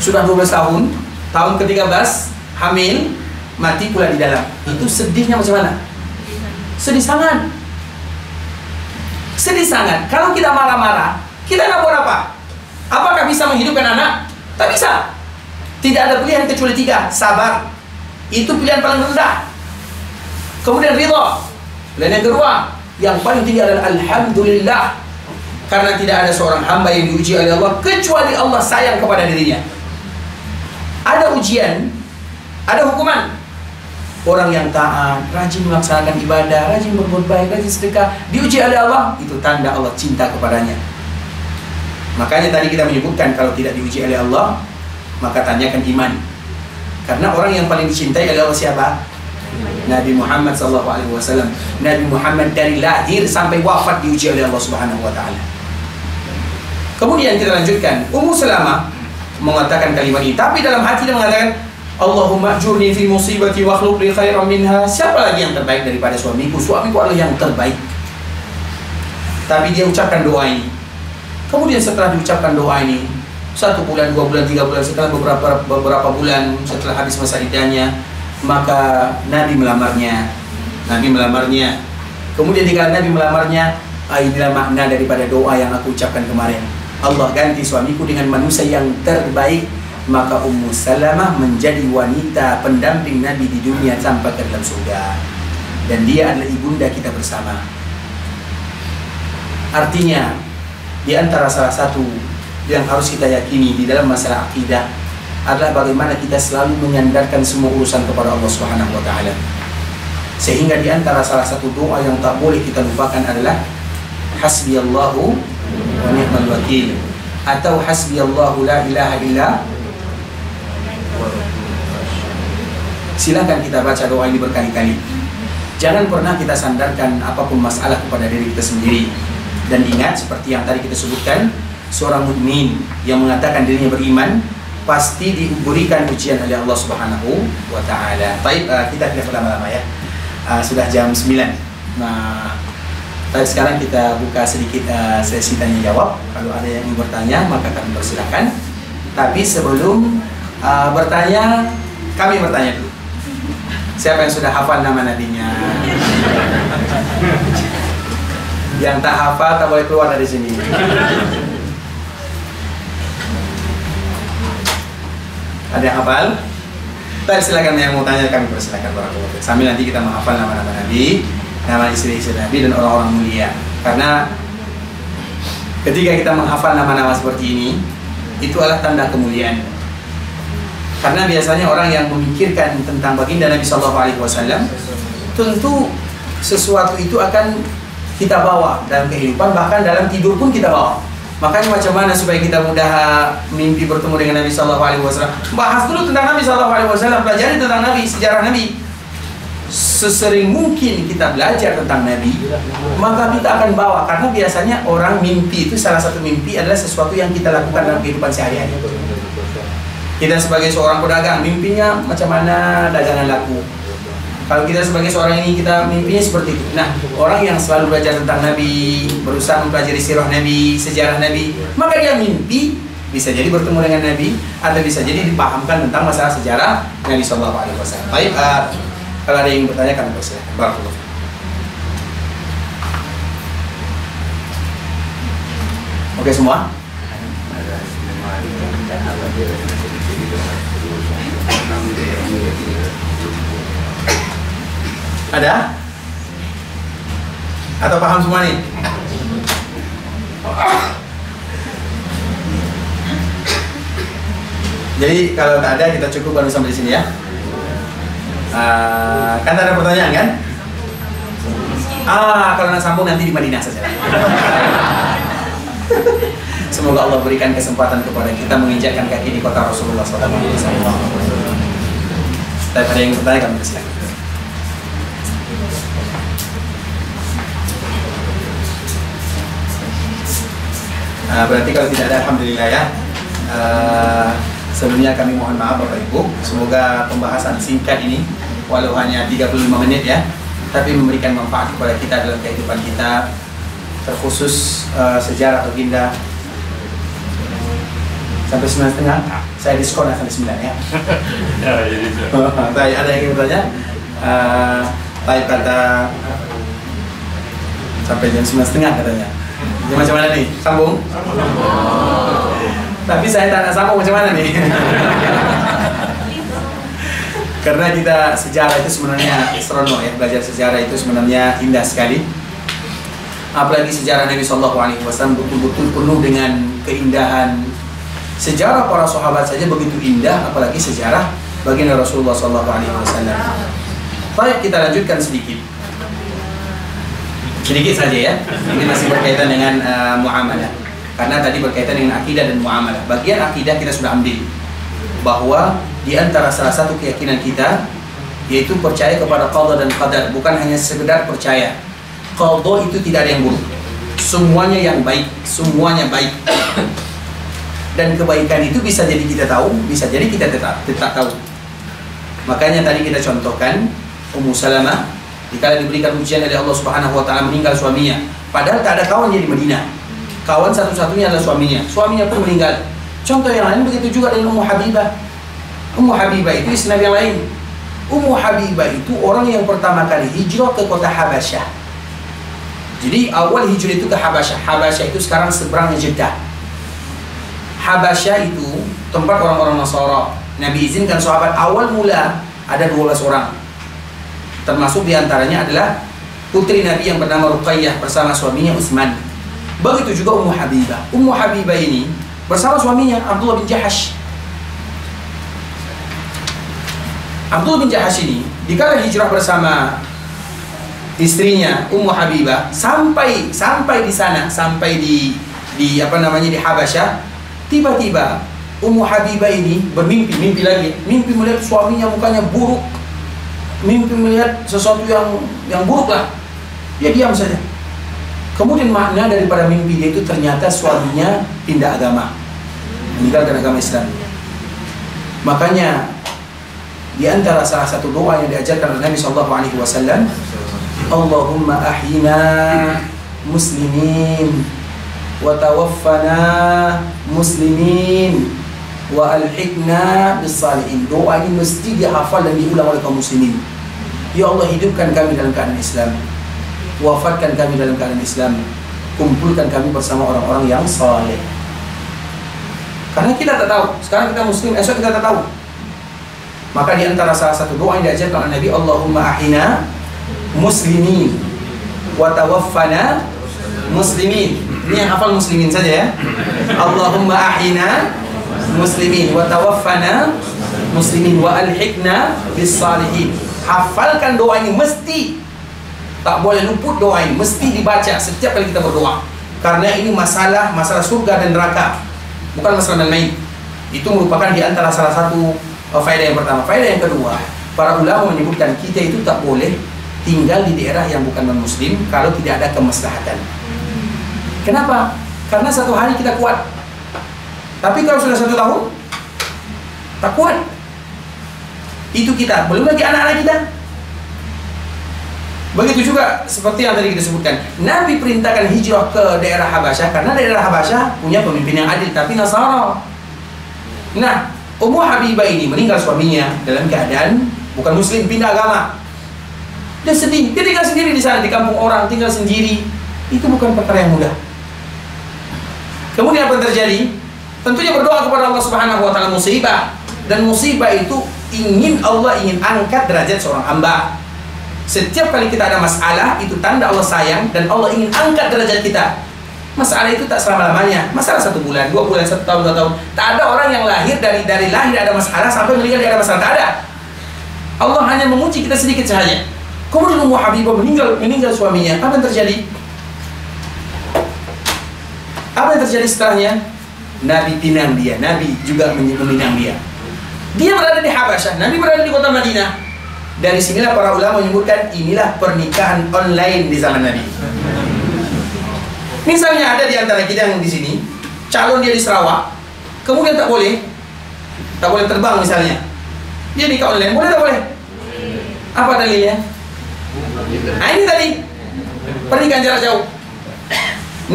S1: Sudah 12 tahun, tahun ke-13 hamil, mati pula di dalam. Itu sedihnya macam mana? Sedih sangat. Sedih sangat. Kalau kita marah-marah, kita nak buat apa? Apakah bisa menghidupkan anak? Tak bisa. Tidak ada pilihan kecuali 3. Sabar. Itu pilihan paling rendah. Kemudian ridha. Pilihan yang kedua, yang paling tinggi adalah Alhamdulillah. Karena tidak ada seorang hamba yang diuji oleh Allah kecuali Allah sayang kepada dirinya. Ada ujian, ada hukuman. Orang yang taat, rajin melaksanakan ibadah, rajin berbuat baik, rajin sedekah, diuji oleh Allah, itu tanda Allah cinta kepadanya. Makanya tadi kita menyebutkan kalau tidak diuji oleh Allah, maka tanyakan iman. Karena orang yang paling dicintai oleh Allah siapa? Nabi Muhammad SAW. Nabi Muhammad dari lahir sampai wafat diuji oleh Allah Subhanahu Wa Taala. Kemudian kita lanjutkan. Ummu Salamah mengatakan kalimat ini, tapi dalam hati dia mengatakan, Allahumma ajurni fi musibati wa khluq li khairan minha. Siapa lagi yang terbaik daripada suamiku? Suamiku adalah yang terbaik. Tapi dia ucapkan doa ini. Kemudian setelah diucapkan doa ini, 1 bulan, 2 bulan, 3 bulan, setelah beberapa bulan setelah habis masa iddahnya, maka Nabi melamarnya. Kemudian dikala Nabi melamarnya, inilah makna daripada doa yang aku ucapkan kemarin. Allah ganti suamiku dengan manusia yang terbaik. Maka Ummu Salamah menjadi wanita pendamping Nabi di dunia sampai ke dalam surga. Dan dia adalah ibunda kita bersama. Artinya, di antara salah satu yang harus kita yakini di dalam masalah akidah adalah bagaimana kita selalu menyandarkan semua urusan kepada Allah Subhanahu Wa Taala. Sehingga di antara salah satu doa yang tak boleh kita lupakan adalah Hasbiyallahu wa ni'mal wakil, atau Hasbiyallahu la ilaha illa. Silakan kita baca doa ini berkali-kali. Jangan pernah kita sandarkan apapun masalah kepada diri kita sendiri. Dan ingat, seperti yang tadi kita sebutkan, seorang mukmin yang mengatakan dirinya beriman pasti diberikan ujian oleh Allah Subhanahu Wa Taala. Baik, kita tidak berlama-lama ya. Sudah jam 9. Nah, sekarang kita buka sedikit sesi tanya jawab. Kalau ada yang ingin bertanya, maka kami persilakan. Tapi sebelum bertanya, kami bertanya dulu. Siapa yang sudah hafal nama nabinya? Yang tak hafal tak boleh keluar dari sini. Ada yang hafal? Baik, silakan yang mau tanya, kami persilakan. Sambil nanti kita menghafal nama-nama Nabi, nama istri-istri Nabi dan orang-orang mulia. Karena ketika kita menghafal nama-nama seperti ini, itu adalah tanda kemuliaan. Karena biasanya orang yang memikirkan tentang baginda Nabi SAW, tentu sesuatu itu akan kita bawa dalam kehidupan, bahkan dalam tidur pun kita bawa. Makanya macam mana supaya kita mudah mimpi bertemu dengan Nabi SAW? Bahas dulu tentang Nabi SAW, pelajari tentang Nabi, sejarah Nabi. Sesering mungkin kita belajar tentang Nabi, maka kita akan bawa. Karena biasanya orang mimpi itu, salah satu mimpi adalah sesuatu yang kita lakukan dalam kehidupan sehari-hari. Kita sebagai seorang pedagang, mimpinya macam mana dagangan laku. Kalau kita sebagai seorang ini, kita mimpinya seperti itu. Nah, orang yang selalu belajar tentang Nabi, berusaha mempelajari sirah Nabi, sejarah Nabi, maka dia mimpi bisa jadi bertemu dengan Nabi, atau bisa jadi dipahamkan tentang masalah sejarah Nabi SAW. Baik, kalau ada yang bertanya, kami persilakan. Barakallahu. Oke semua? Ada? Atau paham semua nih? Jadi kalau tak ada kita cukup baru sampai di sini ya. Kan tak ada pertanyaan kan? Kalau nak sambung nanti di Madinah saja. Semoga Allah berikan kesempatan kepada kita menginjakkan kaki di kota Rasulullah SAW. Tapi ada yang bertanya kami persilakan. Berarti kalau tidak ada, alhamdulillah ya. Sebelumnya kami mohon maaf Bapak Ibu. Semoga pembahasan singkat ini, walau hanya 35 menit ya, tapi memberikan manfaat kepada kita dalam kehidupan kita, terkhusus sejarah atau Baginda. Sampai 9:30, saya diskon sampai 9 ya. Ada yang ingin bertanya? Baik, kata sampai jam 9:30 katanya. Ini macam mana nih? Sambung? Tapi saya tak nak sambung macam mana nih? Karena kita sejarah itu sebenarnya seronok ya, belajar sejarah itu sebenarnya indah sekali. Apalagi sejarah Nabi SAW betul-betul penuh dengan keindahan. Sejarah para sahabat saja begitu indah, apalagi sejarah baginda Rasulullah SAW. Baik, kita lanjutkan sedikit saja ya. Ini masih berkaitan dengan muamalah. Karena tadi berkaitan dengan akidah dan muamalah. Bagian akidah kita sudah ambil bahwa di antara salah satu keyakinan kita yaitu percaya kepada qada dan qadar, bukan hanya sekedar percaya. Qada itu tidak ada yang buruk. Semuanya yang baik, semuanya baik. Dan kebaikan itu bisa jadi kita tahu, bisa jadi kita tidak tahu. Makanya tadi kita contohkan Ummu Salamah dikala diberikan ujian oleh Allah Subhanahu wa taala meninggal suaminya. Padahal tak ada kawan di Madinah. Kawan satu-satunya adalah suaminya. Suaminya pun meninggal. Contoh yang lain begitu juga dengan Ummu Habibah. Ummu Habibah itu istri Nabi yang lain. Ummu Habibah itu orang yang pertama kali hijrah ke kota Habasyah. Jadi awal hijrah itu ke Habasyah. Habasyah itu sekarang seberangnya Jeddah. Habasyah itu tempat orang-orang Nasara. Nabi izinkan sahabat awal mula ada 12 orang. Termasuk diantaranya adalah putri Nabi yang bernama Ruqayyah bersama suaminya Utsman. Begitu juga Ummu Habibah. Ummu Habibah ini bersama suaminya Abdullah bin Jahash. Abdullah bin Jahash ini dikala hijrah bersama istrinya Ummu Habibah sampai di sana, sampai di Habasyah, tiba-tiba Ummu Habibah ini mimpi lagi, mimpi melihat suaminya mukanya buruk, mimpi melihat sesuatu yang buruk lah. Dia diam saja. Kemudian makna daripada mimpi dia itu ternyata suaminya pindah agama, meninggalkan agama Islam. Makanya di antara salah satu doa yang diajarkan oleh Nabi SAW, Allahumma ahyina muslimin wa tawaffana muslimin wa alhiqna bis salihin. Doa ini mesti dihafal dan diulang oleh kaum muslimin. Ya Allah, hidupkan kami dalam keadaan Islam, wafatkan kami dalam keadaan Islam, kumpulkan kami bersama orang-orang yang saleh. Karena kita tak tahu, sekarang kita muslim, esok kita tak tahu. Maka di antara salah satu doa yang diajarkan oleh Nabi, Allahumma ahyina muslimin wa tawaffana muslimin. Ini yang hafal muslimin saja ya. Allahumma ahyina muslimin wa tawaffana muslimin wa alhiqna bis salihin. Hafalkan doa ini, mesti tak boleh luput doa ini, mesti dibaca setiap kali kita berdoa. Karena ini masalah surga dan neraka, bukan masalah main-main. Itu merupakan di antara salah satu faedah yang pertama. Faedah yang kedua, para ulama menyebutkan kita itu tak boleh tinggal di daerah yang bukan non-muslim kalau tidak ada kemaslahatan. Kenapa? Karena satu hari kita kuat, tapi kalau sudah 1 tahun tak kuat. Itu kita, belum lagi anak-anak kita. Begitu juga seperti yang tadi kita sebutkan, Nabi perintahkan hijrah ke daerah Habasyah karena daerah Habasyah punya pemimpin yang adil, tapi Nasara. Nah, Ummu Habibah ini meninggal suaminya dalam keadaan bukan muslim, pindah agama. Dia sedih, dia tinggal sendiri di sana, di kampung orang, tinggal sendiri. Itu bukan perkara yang mudah. Kemudian apa yang terjadi? Tentunya berdoa kepada Allah Subhanahu wa taala musibah. Dan musibah itu Allah ingin angkat derajat seorang hamba. Setiap kali kita ada masalah, itu tanda Allah sayang dan Allah ingin angkat derajat kita. Masalah itu tak selama-lamanya. Masalah 1 bulan, 2 bulan, 1 tahun, 2 tahun. Tak ada orang yang lahir dari lahir ada masalah sampai meninggal tidak ada masalah. Tak ada. Allah hanya menguji kita sedikit saja. Kemudian Ummu Habibah meninggal suaminya. Apa yang terjadi? Apa yang terjadi setelahnya? Nabi pinang dia. Nabi juga meminang dia. Dia berada di Habasyah, Nabi berada di kota Madinah. Dari sinilah para ulama menyebutkan inilah pernikahan online di zaman Nabi. Misalnya ada di antara kita yang di sini, calon dia di Sarawak, kemudian tak boleh terbang misalnya. Dia nikah online, boleh tak boleh? Apa dalilnya? Nah ini tadi pernikahan jarak jauh.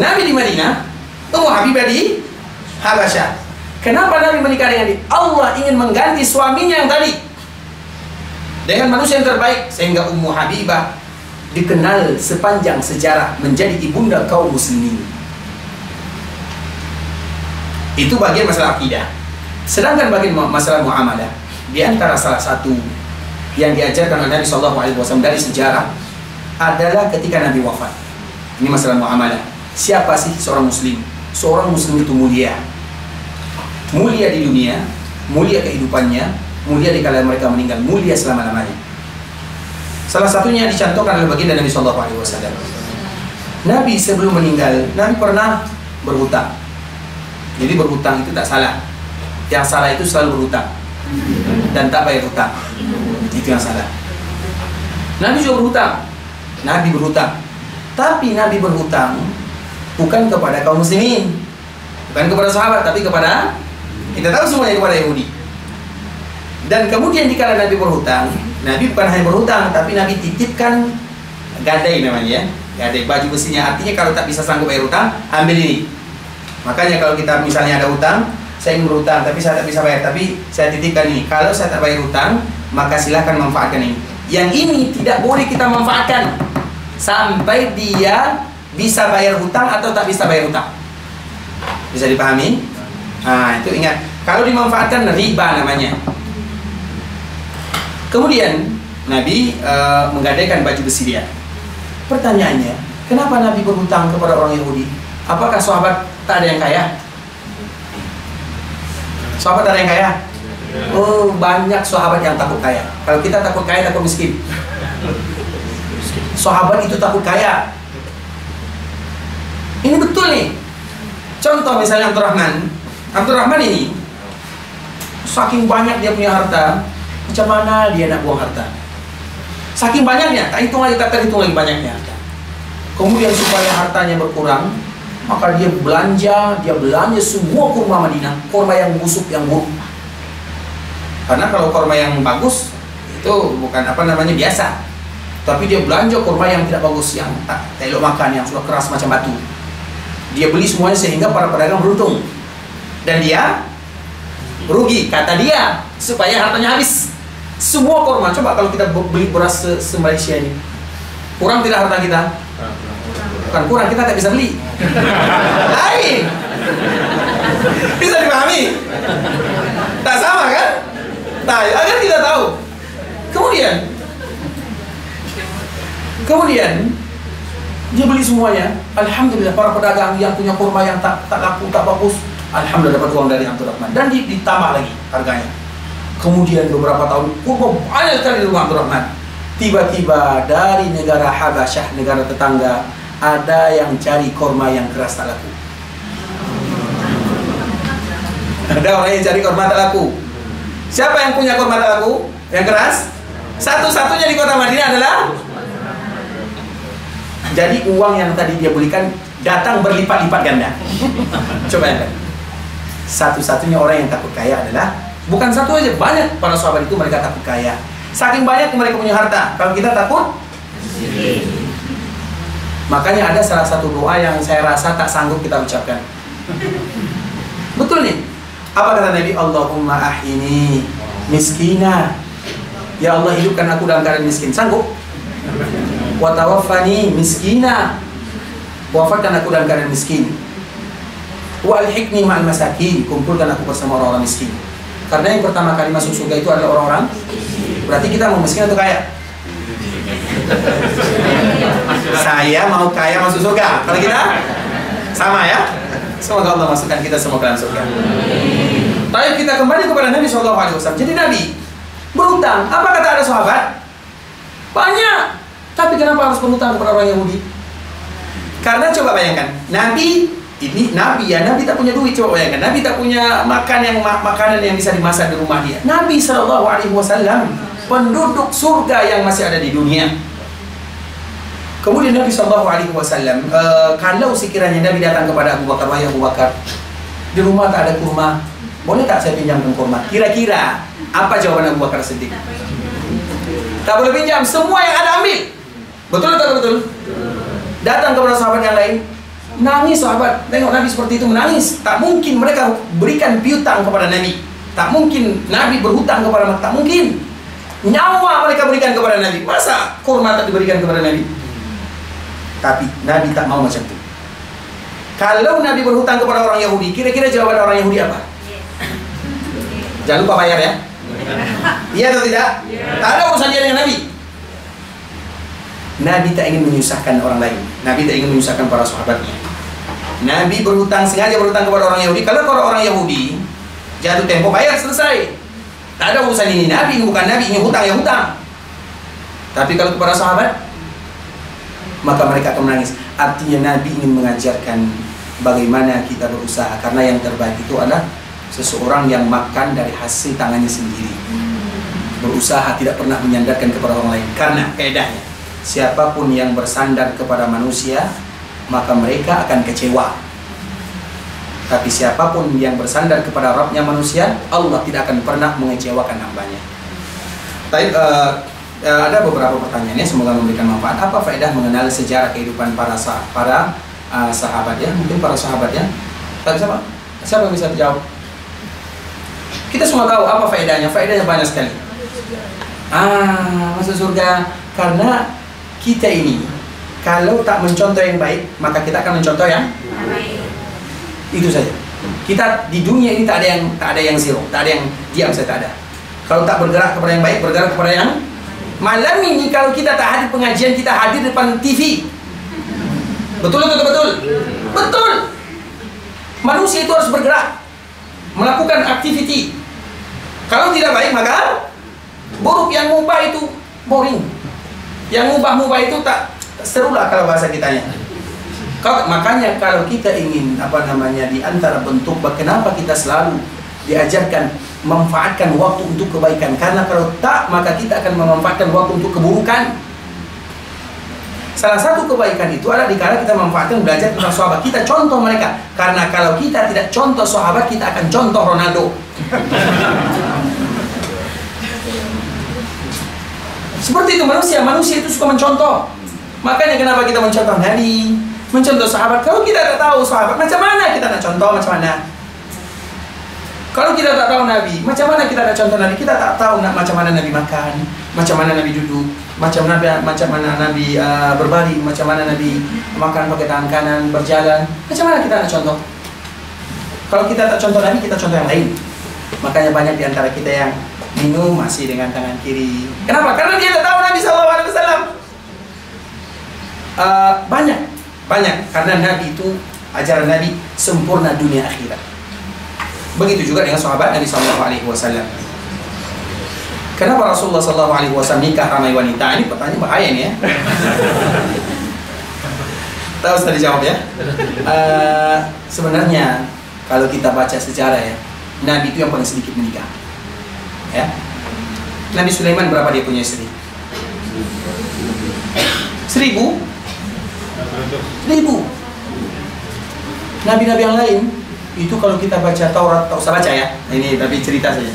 S1: Nabi di Madinah, Ummu Habibah di Habasyah. Kenapa Nabi menikah dengan dia? Allah ingin mengganti suaminya yang tadi dengan manusia yang terbaik, sehingga Ummu Habibah dikenal sepanjang sejarah menjadi ibunda kaum muslimin. Itu bagian masalah akidah. Sedangkan bagian masalah muamalah, di antara salah satu yang diajarkan oleh Nabi SAW dari sejarah adalah ketika Nabi wafat. Ini masalah muamalah. Siapa sih seorang muslim? Seorang muslim itu mulia. Mulia di dunia, mulia kehidupannya, mulia di kala mereka meninggal, mulia selama-lamanya. Salah satunya dicontohkan oleh baginda Nabi SAW. Nabi sebelum meninggal, Nabi pernah berhutang. Jadi berhutang itu tak salah. Yang salah itu selalu berhutang dan tak bayar hutang. Itu yang salah. Nabi juga berhutang. Nabi berhutang. Tapi Nabi berhutang bukan kepada kaum muslimin, bukan kepada sahabat, tapi kepada, kita tahu semuanya, kepada Yahudi. Dan kemudian dikala Nabi berhutang, Nabi bukan hanya berhutang, tapi Nabi titipkan gadai namanya ya. Gadai, baju besinya. Artinya kalau tak bisa sanggup bayar hutang, ambil ini. Makanya kalau kita misalnya ada hutang, saya ingin berhutang tapi saya tak bisa bayar, tapi saya titipkan ini. Kalau saya tak bayar hutang, maka silahkan manfaatkan ini. Yang ini tidak boleh kita manfaatkan sampai dia bisa bayar hutang atau tak bisa bayar hutang. Bisa dipahami? Nah, itu ingat. Kalau dimanfaatkan, riba namanya. Kemudian Nabi menggadaikan baju besi dia. Pertanyaannya, kenapa Nabi berhutang kepada orang Yahudi? Apakah sahabat tak ada yang kaya? Sahabat tak ada yang kaya? Oh, banyak sahabat yang takut kaya. Kalau kita takut kaya, takut miskin. Sahabat itu takut kaya. Ini betul nih. Contoh misalnya Abdurrahman ini, saking banyak dia punya harta, macam mana dia nak buang harta? Saking banyaknya, tak hitung lagi, tak terhitung lagi banyaknya harta. Kemudian supaya hartanya berkurang, maka dia belanja semua kurma Madinah, kurma yang busuk, yang buruk. Karena kalau kurma yang bagus itu bukan biasa, tapi dia belanja kurma yang tidak bagus, yang tak elok makan, yang sudah keras macam batu. Dia beli semuanya sehingga para pedagang beruntung dan dia rugi, kata dia, supaya hartanya habis. Semua kurma, coba kalau kita beli beras se-Malaysia ini, kurang tidak harta kita? Bukan kurang, kita tak bisa beli. Lain. Bisa dipahami? Tak sama kan? Nah, agar kita tahu. Kemudian dia beli semuanya. Alhamdulillah, para pedagang yang punya kurma yang tak laku, tak bagus, alhamdulillah dapat uang dari Abdurrahman. Dan ditambah lagi harganya. Kemudian beberapa tahun, kurma banyak sekali di rumah Abdurrahman. Tiba-tiba dari negara Habasyah, negara tetangga, ada yang cari kurma yang keras tak laku. Ada orang yang cari kurma tak laku. Siapa yang punya kurma tak laku? Yang keras? Satu-satunya di kota Madinah adalah. Jadi uang yang tadi dia belikan datang berlipat-lipat ganda. Coba ya. Satu-satunya orang yang takut kaya adalah, bukan satu aja, banyak para sahabat itu mereka takut kaya. Saking banyak mereka punya harta. Kalau kita takut, makanya ada salah satu doa yang saya rasa tak sanggup kita ucapkan. Betul nih. Apa kata Nabi? Allahumma ahini miskina. Ya Allah, hidupkan aku dalam keadaan miskin. Sanggup? Wa tawaffani miskina. Wafatkan aku dalam keadaan miskin. Wa alhiqni ma'al masakin, kumpulkan aku bersama orang-orang miskin. Karena yang pertama kali masuk surga itu adalah orang-orang. Berarti kita mau miskin atau kaya? Saya mau kaya masuk surga. Kalau kita sama ya. Semoga Allah masukkan kita semua ke dalam surga. Baik, kita kembali kepada Nabi SAW. Jadi Nabi berhutang. Apa kata ada sahabat? Banyak. Tapi kenapa harus berhutang kepada orang Yahudi? Karena coba bayangkan, Nabi tak punya duit. Coba bayangkan, Nabi tak punya makanan yang bisa dimasak di rumah dia. Nabi SAW penduduk surga yang masih ada di dunia. Kemudian Nabi SAW, kalau sekiranya Nabi datang kepada Abu Bakar, wahai Abu Bakar, di rumah tak ada kurma, boleh tak saya pinjamkan kurma? Kira-kira apa jawaban Abu Bakar Siddiq? Tak boleh pinjam, semua yang ada ambil. Betul atau betul? Datang kepada sahabat yang lain, nangis sahabat, tengok Nabi seperti itu menangis. Tak mungkin mereka berikan piutang kepada Nabi. Tak mungkin Nabi berhutang kepada mereka, tak mungkin. Nyawa mereka berikan kepada Nabi. Masa kurma tak diberikan kepada Nabi? Tapi Nabi tak mau macam itu. Kalau Nabi berhutang kepada orang Yahudi, kira-kira jawaban orang Yahudi apa? Jangan lupa bayar ya. Iya atau tidak? Tak ada urusan dia dengan Nabi. Nabi tak ingin menyusahkan orang lain. Nabi tak ingin menyusahkan para sahabatnya. Nabi sengaja berhutang kepada orang Yahudi. Kalau orang Yahudi jatuh tempo bayar, selesai. Tak ada urusan ini. Nabi bukan Nabi, ini hutang ya hutang. Tapi kalau kepada sahabat, maka mereka akan menangis. Artinya Nabi ingin mengajarkan bagaimana kita berusaha. Karena yang terbaik itu adalah seseorang yang makan dari hasil tangannya sendiri. Berusaha, tidak pernah menyandarkan kepada orang lain. Karena kaedahnya, siapapun yang bersandar kepada manusia, maka mereka akan kecewa. Tapi siapapun yang bersandar kepada Rabbnya manusia, Allah tidak akan pernah mengecewakan hambanya. Baik, ada beberapa pertanyaannya, semoga memberikan manfaat. Apa faedah mengenal sejarah kehidupan para sahabat ya? Mungkin para sahabat ya. Siapa yang bisa jawab? Kita semua tahu apa faedahnya. Faedahnya banyak sekali. Masuk surga. Karena kita ini kalau tak mencontoh yang baik, maka kita akan mencontoh yang baik. Itu saja. Kita di dunia ini tak ada yang zero, tak ada yang diam saja, tak ada. Kalau tak bergerak kepada yang baik, bergerak kepada yang. Malam ini kalau kita tak hadir pengajian, kita hadir depan TV. Betul atau betul? Betul. Manusia itu harus bergerak, melakukan aktiviti. Kalau tidak baik maka buruk. Yang mubah itu boring. Yang mubah itu tak serulah kalau bahasa kitanya. Makanya kalau kita ingin di antara bentuk kenapa kita selalu diajarkan memanfaatkan waktu untuk kebaikan, karena kalau tak maka kita akan memanfaatkan waktu untuk keburukan. Salah satu kebaikan itu adalah dikala kita memanfaatkan belajar tentang sahabat, kita contoh mereka. Karena kalau kita tidak contoh sahabat, kita akan contoh Ronaldo. Seperti itu manusia itu suka mencontoh. Makanya kenapa kita mencontoh Nabi, mencontoh sahabat. Kalau kita tak tahu sahabat, macam mana kita nak contoh, macam mana? Kalau kita tak tahu Nabi, macam mana kita nak contoh Nabi? Kita tak tahu macam mana Nabi makan, macam mana Nabi duduk, macam mana Nabi berbaring, macam mana Nabi makan pakai tangan kanan, berjalan. Macam mana kita nak contoh? Kalau kita tak contoh Nabi, kita contoh yang lain. Makanya banyak di antara kita yang minum masih dengan tangan kiri. Kenapa? Karena dia tak tahu Nabi SAW. Banyak karena Nabi itu, ajaran Nabi sempurna dunia akhirat. Begitu juga dengan sahabat Nabi SAW. Kenapa Rasulullah SAW nikah ramai wanita? Ini pertanyaan bahaya nih ya. Tahu sudah dijawab ya. Sebenarnya kalau kita baca sejarah ya, Nabi itu yang paling sedikit menikah. Ya. Nabi Sulaiman berapa dia punya istri? 1000. Nabi-nabi yang lain itu kalau kita baca Taurat, tak usah baca ya. Ini tapi cerita saja.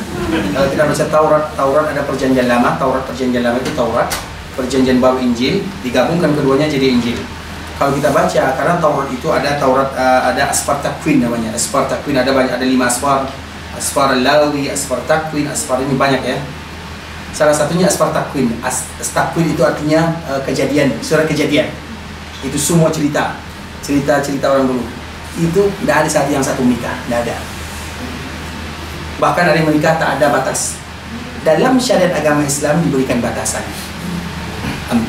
S1: Kalau kita baca Taurat ada perjanjian lama. Perjanjian lama itu Taurat, perjanjian baru Injil, digabungkan keduanya jadi Injil. Kalau kita baca, karena Taurat itu ada asfar takwin namanya. Asfar takwin ada banyak, ada 5 asfar. Asfar Lawi, asfar takwin, asfar ini banyak ya. Salah satunya asfar takwin. Takwin itu artinya kejadian, surat kejadian. Itu semua cerita orang dulu. itu tidak ada yang satu menikah, tidak ada. Bahkan ada yang menikah tak ada batas. Dalam syariat agama Islam diberikan batasan 4.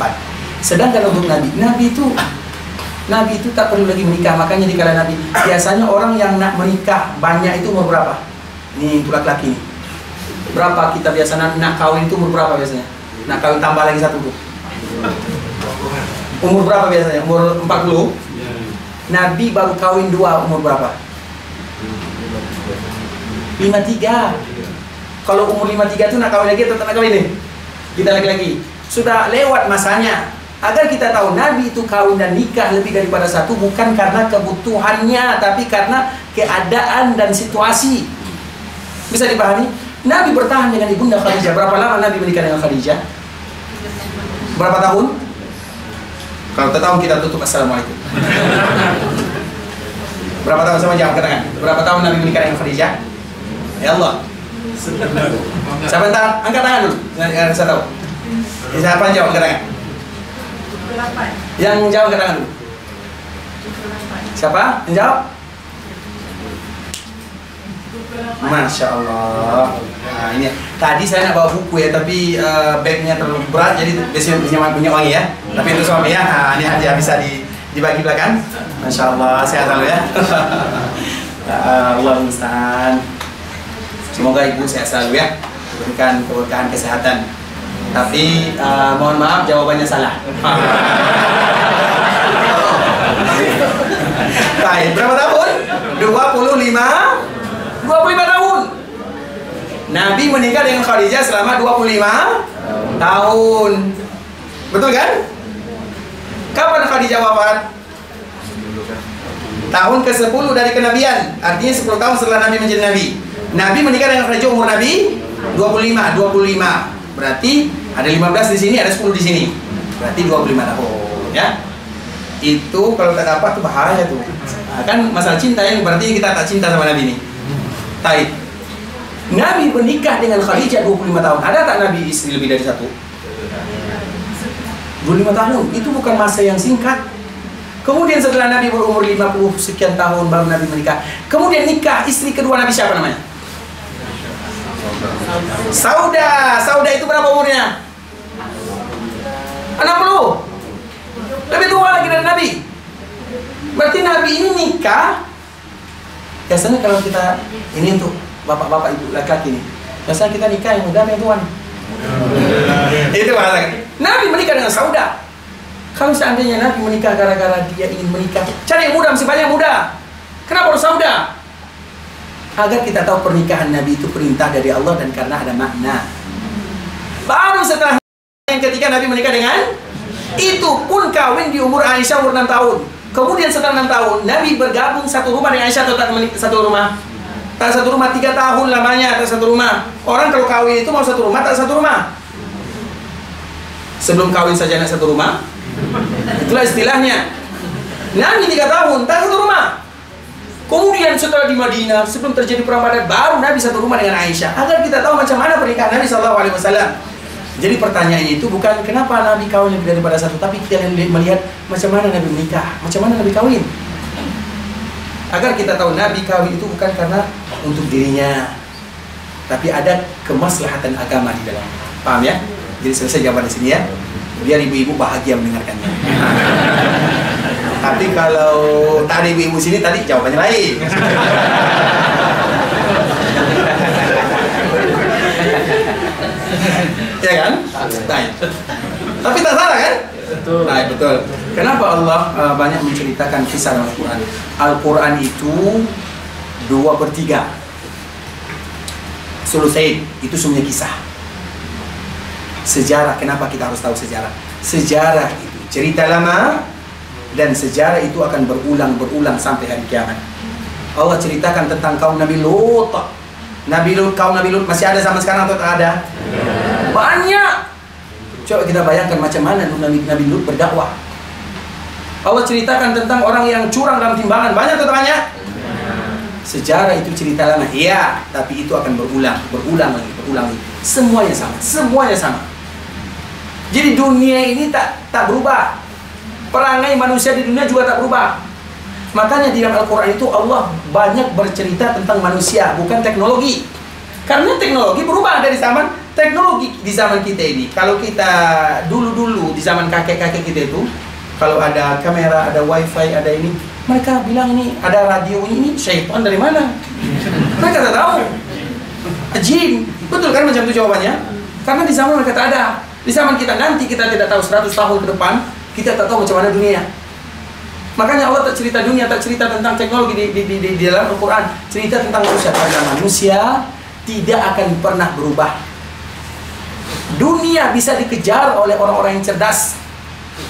S1: Sedangkan untuk Nabi itu tak perlu lagi menikah. Makanya di kala Nabi biasanya orang yang nak menikah banyak itu umur berapa? Ini untuk laki-laki nih. Berapa kita biasanya nak kawin itu umur berapa biasanya? Nak kawin tambah lagi satu tuh. Umur berapa biasanya? Umur 40. Nabi baru kawin 2 umur berapa? 53. Kalau umur 53 itu nak kawin lagi atau tak nak kawin nih? Kita lagi-lagi sudah lewat masanya. Agar kita tahu Nabi itu kawin dan nikah lebih daripada satu bukan karena kebutuhannya, tapi karena keadaan dan situasi. Bisa dipahami? Nabi bertahan dengan ibunda Khadijah. Berapa lama Nabi menikah dengan Khadijah? Berapa tahun? Kalau tahun kita tutup assalamualaikum. Berapa tahun sama jam katakan? Berapa tahun Nabi menikah dengan Khadijah? Ya Allah. Siapa yang angkat tangan dulu? Saya tahu. Siapa yang jawab angkat tangan?
S2: 28.
S1: Yang jawab angkat tangan dulu. Siapa yang jawab?
S2: 28.
S1: Masya Allah. Nah ini tadi saya nak bawa buku ya, tapi bagnya terlalu berat, jadi biasanya punya wangi ya. Tapi itu suami ya. Nah ini aja bisa dibagi belakang. Masya Allah, sehat selalu ya. Allah musta'an. Semoga ibu sehat selalu ya, berikan keberkahan kesehatan. Tapi mohon maaf jawabannya salah. Baik, berapa tahun? 25 tahun. Nabi menikah dengan Khadijah selama 25 tahun. Betul kan? Kapan Khadijah wafat? Tahun ke-10 dari kenabian. Artinya 10 tahun setelah Nabi menjadi Nabi. Nabi menikah dengan Khadijah umur Nabi 25. Berarti ada 15 di sini, ada 10 di sini. Berarti 25 tahun, ya. Itu kalau tak dapat tuh bahaya tuh. Nah, kan masalah cinta ya, berarti kita tak cinta sama Nabi ini. Baik. Nabi menikah dengan Khadijah 25 tahun. Ada tak Nabi istri lebih dari satu? 25 tahun. Itu bukan masa yang singkat. Kemudian setelah Nabi berumur 50 sekian tahun baru Nabi menikah. Kemudian nikah istri kedua Nabi siapa namanya? Sauda itu berapa umurnya? 60. Lebih tua lagi dari Nabi. Berarti Nabi ini nikah. Biasanya kalau kita ini untuk bapak-bapak ibu laki-laki nih, biasanya kita nikah yang muda yang tua. Itu masalah. Nabi menikah dengan Sauda. Kalau seandainya Nabi menikah gara-gara dia ingin menikah, cari yang muda, masih banyak muda. Kenapa harus Sauda? Agar kita tahu pernikahan Nabi itu perintah dari Allah dan karena ada makna. Baru setelah yang ketiga Nabi menikah dengan itu pun kawin di umur Aisyah umur 6 tahun. Kemudian setelah 6 tahun Nabi bergabung satu rumah dengan Aisyah atau tak satu rumah? Tak satu rumah, 3 tahun lamanya tak satu rumah. Orang kalau kawin itu mau satu rumah tak satu rumah. Sebelum kawin saja nak satu rumah. Itulah istilahnya. Nabi 3 tahun tak satu rumah. Kemudian setelah di Madinah, sebelum terjadi perang Badar, baru Nabi satu rumah dengan Aisyah. Agar kita tahu macam mana pernikahan Nabi SAW. Jadi pertanyaannya itu bukan kenapa Nabi kawin lebih daripada satu, tapi kita melihat macam mana Nabi menikah, macam mana Nabi kawin. Agar kita tahu Nabi kawin itu bukan karena untuk dirinya, tapi ada kemaslahatan agama di dalam. Paham ya? Jadi selesai jawaban di sini ya. Biar ibu-ibu bahagia mendengarkannya. Tapi kalau tak ada ibu-ibu sini tadi jawabannya lain. Ya kan? Baik. Tapi tak salah kan?
S3: Betul.
S1: Baik, betul. Kenapa Allah banyak menceritakan kisah dalam Al-Quran? Al-Quran itu 2/3. Sulusain itu semuanya kisah. Sejarah, kenapa kita harus tahu sejarah? Sejarah itu cerita lama. Dan sejarah itu akan berulang sampai hari kiamat. Allah ceritakan tentang kaum Nabi Lut. Kaum Nabi Lut masih ada zaman sekarang atau tak ada? Banyak. Coba kita bayangkan macam mana Nabi Lut berdakwah. Allah ceritakan tentang orang yang curang dalam timbangan. Banyak atau tak banyak? Sejarah itu cerita lama. Iya, tapi itu akan berulang lagi. Semuanya sama. Jadi dunia ini tak berubah. Perangai manusia di dunia juga tak berubah. Makanya di dalam Al-Quran itu Allah banyak bercerita tentang manusia, bukan teknologi. Karena teknologi berubah dari zaman teknologi di zaman kita ini. Kalau kita dulu-dulu di zaman kakek-kakek kita itu, kalau ada kamera, ada wifi, ada ini, mereka bilang ini ada radio ini syaitan dari mana? Mereka tak tahu. Jin, betul kan macam itu jawabannya? Karena di zaman mereka tak ada. Di zaman kita nanti kita tidak tahu 100 tahun ke depan, kita tak tahu macam mana dunia. Makanya Allah tak cerita dunia, tak cerita tentang teknologi di dalam Al-Quran. Cerita tentang manusia. Karena manusia tidak akan pernah berubah. Dunia bisa dikejar oleh orang-orang yang cerdas,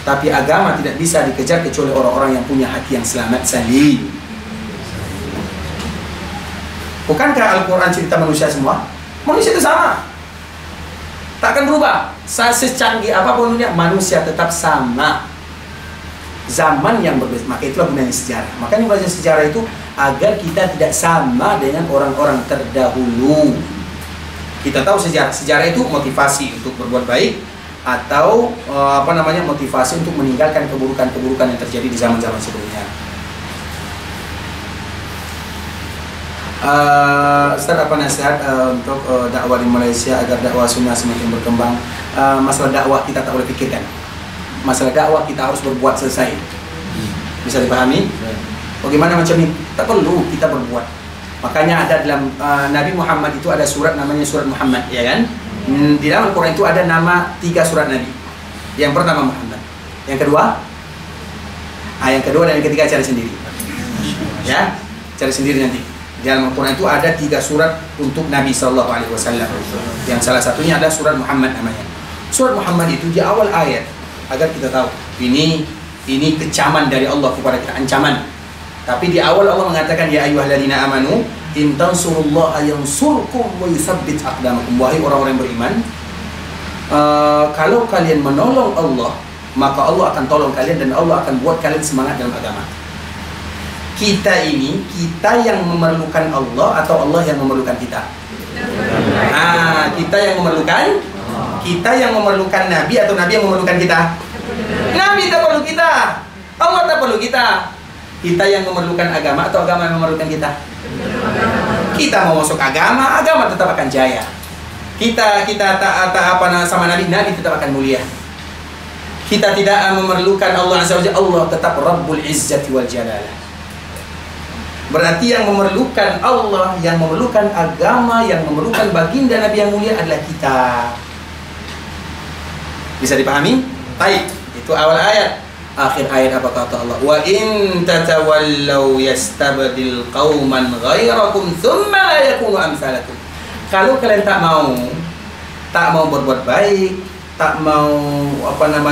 S1: tapi agama tidak bisa dikejar kecuali orang-orang yang punya hati yang selamat salim. Bukankah Al-Quran cerita manusia semua? Manusia itu sama, tak akan berubah. Secanggih apapun dunia, manusia tetap sama. Zaman yang berbeda, maka itulah gunanya sejarah. Makanya belajar sejarah itu agar kita tidak sama dengan orang-orang terdahulu. Kita tahu sejarah itu motivasi untuk berbuat baik atau motivasi untuk meninggalkan keburukan-keburukan yang terjadi di zaman-zaman sebelumnya. Ustaz, apa nasihat untuk dakwah di Malaysia agar dakwah sunnah semakin berkembang? Masalah dakwah kita tak boleh pikirkan. Masalah dakwah kita harus berbuat selesai. Bisa dipahami? Bagaimana macam ini? Tak perlu kita berbuat. Makanya ada dalam Nabi Muhammad itu ada surat namanya surat Muhammad, ya kan? Di dalam Al-Quran itu ada nama 3 surat Nabi. Yang pertama Muhammad, yang kedua dan yang ketiga cari sendiri. Ya, cari sendiri nanti. Di dalam Al-Quran itu ada 3 surat untuk Nabi SAW. Yang salah satunya ada surat Muhammad namanya. Surat Muhammad itu di awal ayat, agar kita tahu ini kecaman dari Allah kepada kita, ancaman. Tapi di awal Allah mengatakan ya ayyuhalladzina amanu in tansurullaha yansurkum wa yutsabbit aqdamakum. Wahai orang-orang yang beriman, kalau kalian menolong Allah, maka Allah akan tolong kalian dan Allah akan buat kalian semangat dalam agama. Kita yang memerlukan Allah atau Allah yang memerlukan kita? Kita yang memerlukan Nabi atau Nabi yang memerlukan kita? Nabi tak perlu kita, Allah tak perlu kita. Kita yang memerlukan agama atau agama yang memerlukan kita? Kita mau masuk agama tetap akan jaya. Kita tak sama Nabi tetap akan mulia. Kita tidak memerlukan Allah Azza wa Jalla, Allah tetap Rabbul Izzati wal Jalalah. Berarti yang memerlukan Allah, yang memerlukan agama, yang memerlukan baginda Nabi yang mulia adalah kita. Bisa dipahami? Baik, itu awal ayat. Akhir ayat apa kata Allah? Wa in tatawallaw yastabdil qauman ghairakum thumma la yakunu amsalakum. Kalau kalian tak mau berbuat baik, tak mau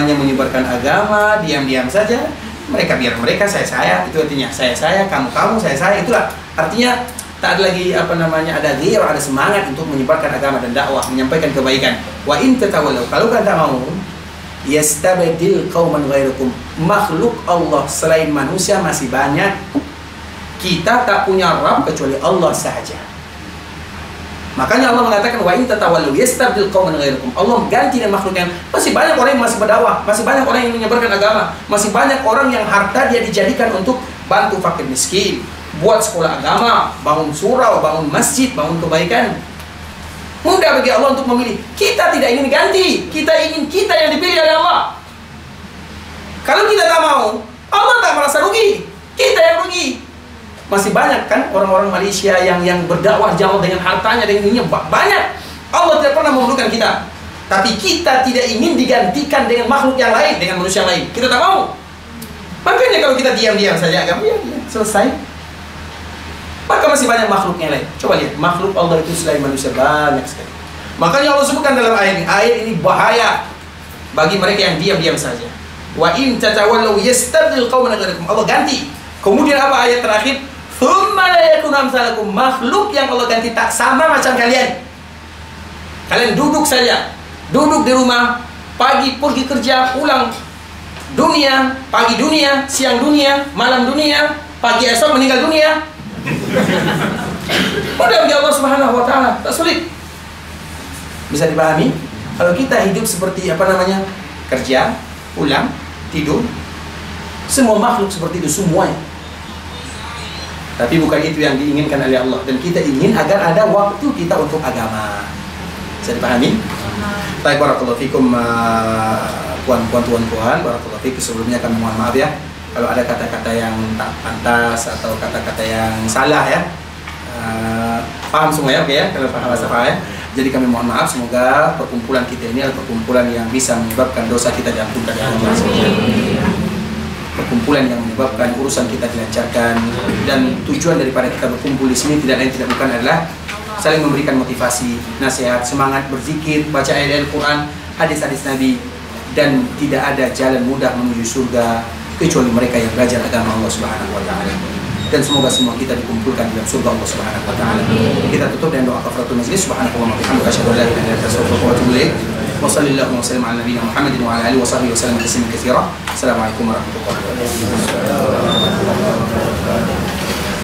S1: menyebarkan agama, diam-diam saja, mereka saya, itu artinya saya, kamu saya, itulah artinya tak ada lagi ada ghirah, ada semangat untuk menyebarkan agama dan dakwah, menyampaikan kebaikan. Wa in tatawallaw, kalau kalian tak mau, yastabdil qauman ghairakum, makhluk Allah selain manusia masih banyak. Kita tak punya Rabb kecuali Allah sahaja. Makanya Allah mengatakan wa in tatawallaw yastabdil qauman ghairakum, Allah ganti dengan makhluk yang masih banyak orang yang masih berdakwah, masih banyak orang yang menyebarkan agama, masih banyak orang yang harta dia dijadikan untuk bantu fakir miskin, buat sekolah agama, bangun surau, bangun masjid, bangun kebaikan. Mudah bagi Allah untuk memilih. Kita tidak ingin ganti, kita ingin kita yang dipilih oleh Allah. Kalau kita tak mau, Allah tak merasa rugi, kita yang rugi. Masih banyak kan orang-orang Malaysia yang berdakwah jauh dengan hartanya, dengan ininya banyak. Allah tidak pernah memerlukan kita, tapi kita tidak ingin digantikan dengan makhluk yang lain, dengan manusia yang lain. Kita tak mau. Makanya kalau kita diam-diam saja agama, ya selesai. Maka masih banyak makhluknya lain. Coba lihat, makhluk Allah itu selain manusia banyak sekali. Makanya Allah sebutkan dalam ayat ini. Ayat ini bahaya bagi mereka yang diam-diam saja. Wa in tatawallaw yastabdil qauman ghairakum. Allah ganti. Kemudian apa ayat terakhir? Tsumma la yakunu amsalakum. Makhluk yang Allah ganti tak sama macam kalian. Kalian duduk saja. Duduk di rumah, pagi pergi kerja, pulang dunia, pagi dunia, siang dunia, malam dunia, pagi esok meninggal dunia. Mudah bagi Allah Subhanahu wa taala, tak sulit. Bisa dipahami? Kalau kita hidup seperti kerja, pulang, tidur, semua makhluk seperti itu semuanya. Tapi bukan itu yang diinginkan oleh Allah. Dan kita ingin agar ada waktu kita untuk agama. Bisa dipahami? Baik, barakallahu fikum puan-puan, tuan-tuan, barakallahu fikum. Sebelumnya kami mohon maaf ya kalau ada kata-kata yang tak pantas atau kata-kata yang salah ya. Paham semua ya, oke ya? Kalau paham bahasa paham ya. Jadi kami mohon maaf, semoga perkumpulan kita ini adalah perkumpulan yang bisa menyebabkan dosa kita diampunkan oleh Allah SWT. Perkumpulan yang menyebabkan urusan kita dilancarkan, dan tujuan daripada kita berkumpul di sini tidak lain tidak bukan adalah saling memberikan motivasi, nasihat, semangat berzikir, baca ayat Al-Quran, hadis-hadis Nabi, dan tidak ada jalan mudah menuju surga kecuali mereka yang belajar agama Allah Subhanahu wa taala. Dan semoga semua kita dikumpulkan dalam surga Allah Subhanahu wa taala. Kita tutup dengan doa kafaratul majlis. Subhanakallahumma wa bihamdika asyhadu an la ilaha illa anta astaghfiruka wa atubu ilaik. Wa sallallahu wa sallam ala nabiyyina Muhammadin wa ala alihi wa sahbihi wa sallam taslima katsira. Assalamualaikum warahmatullahi wabarakatuh.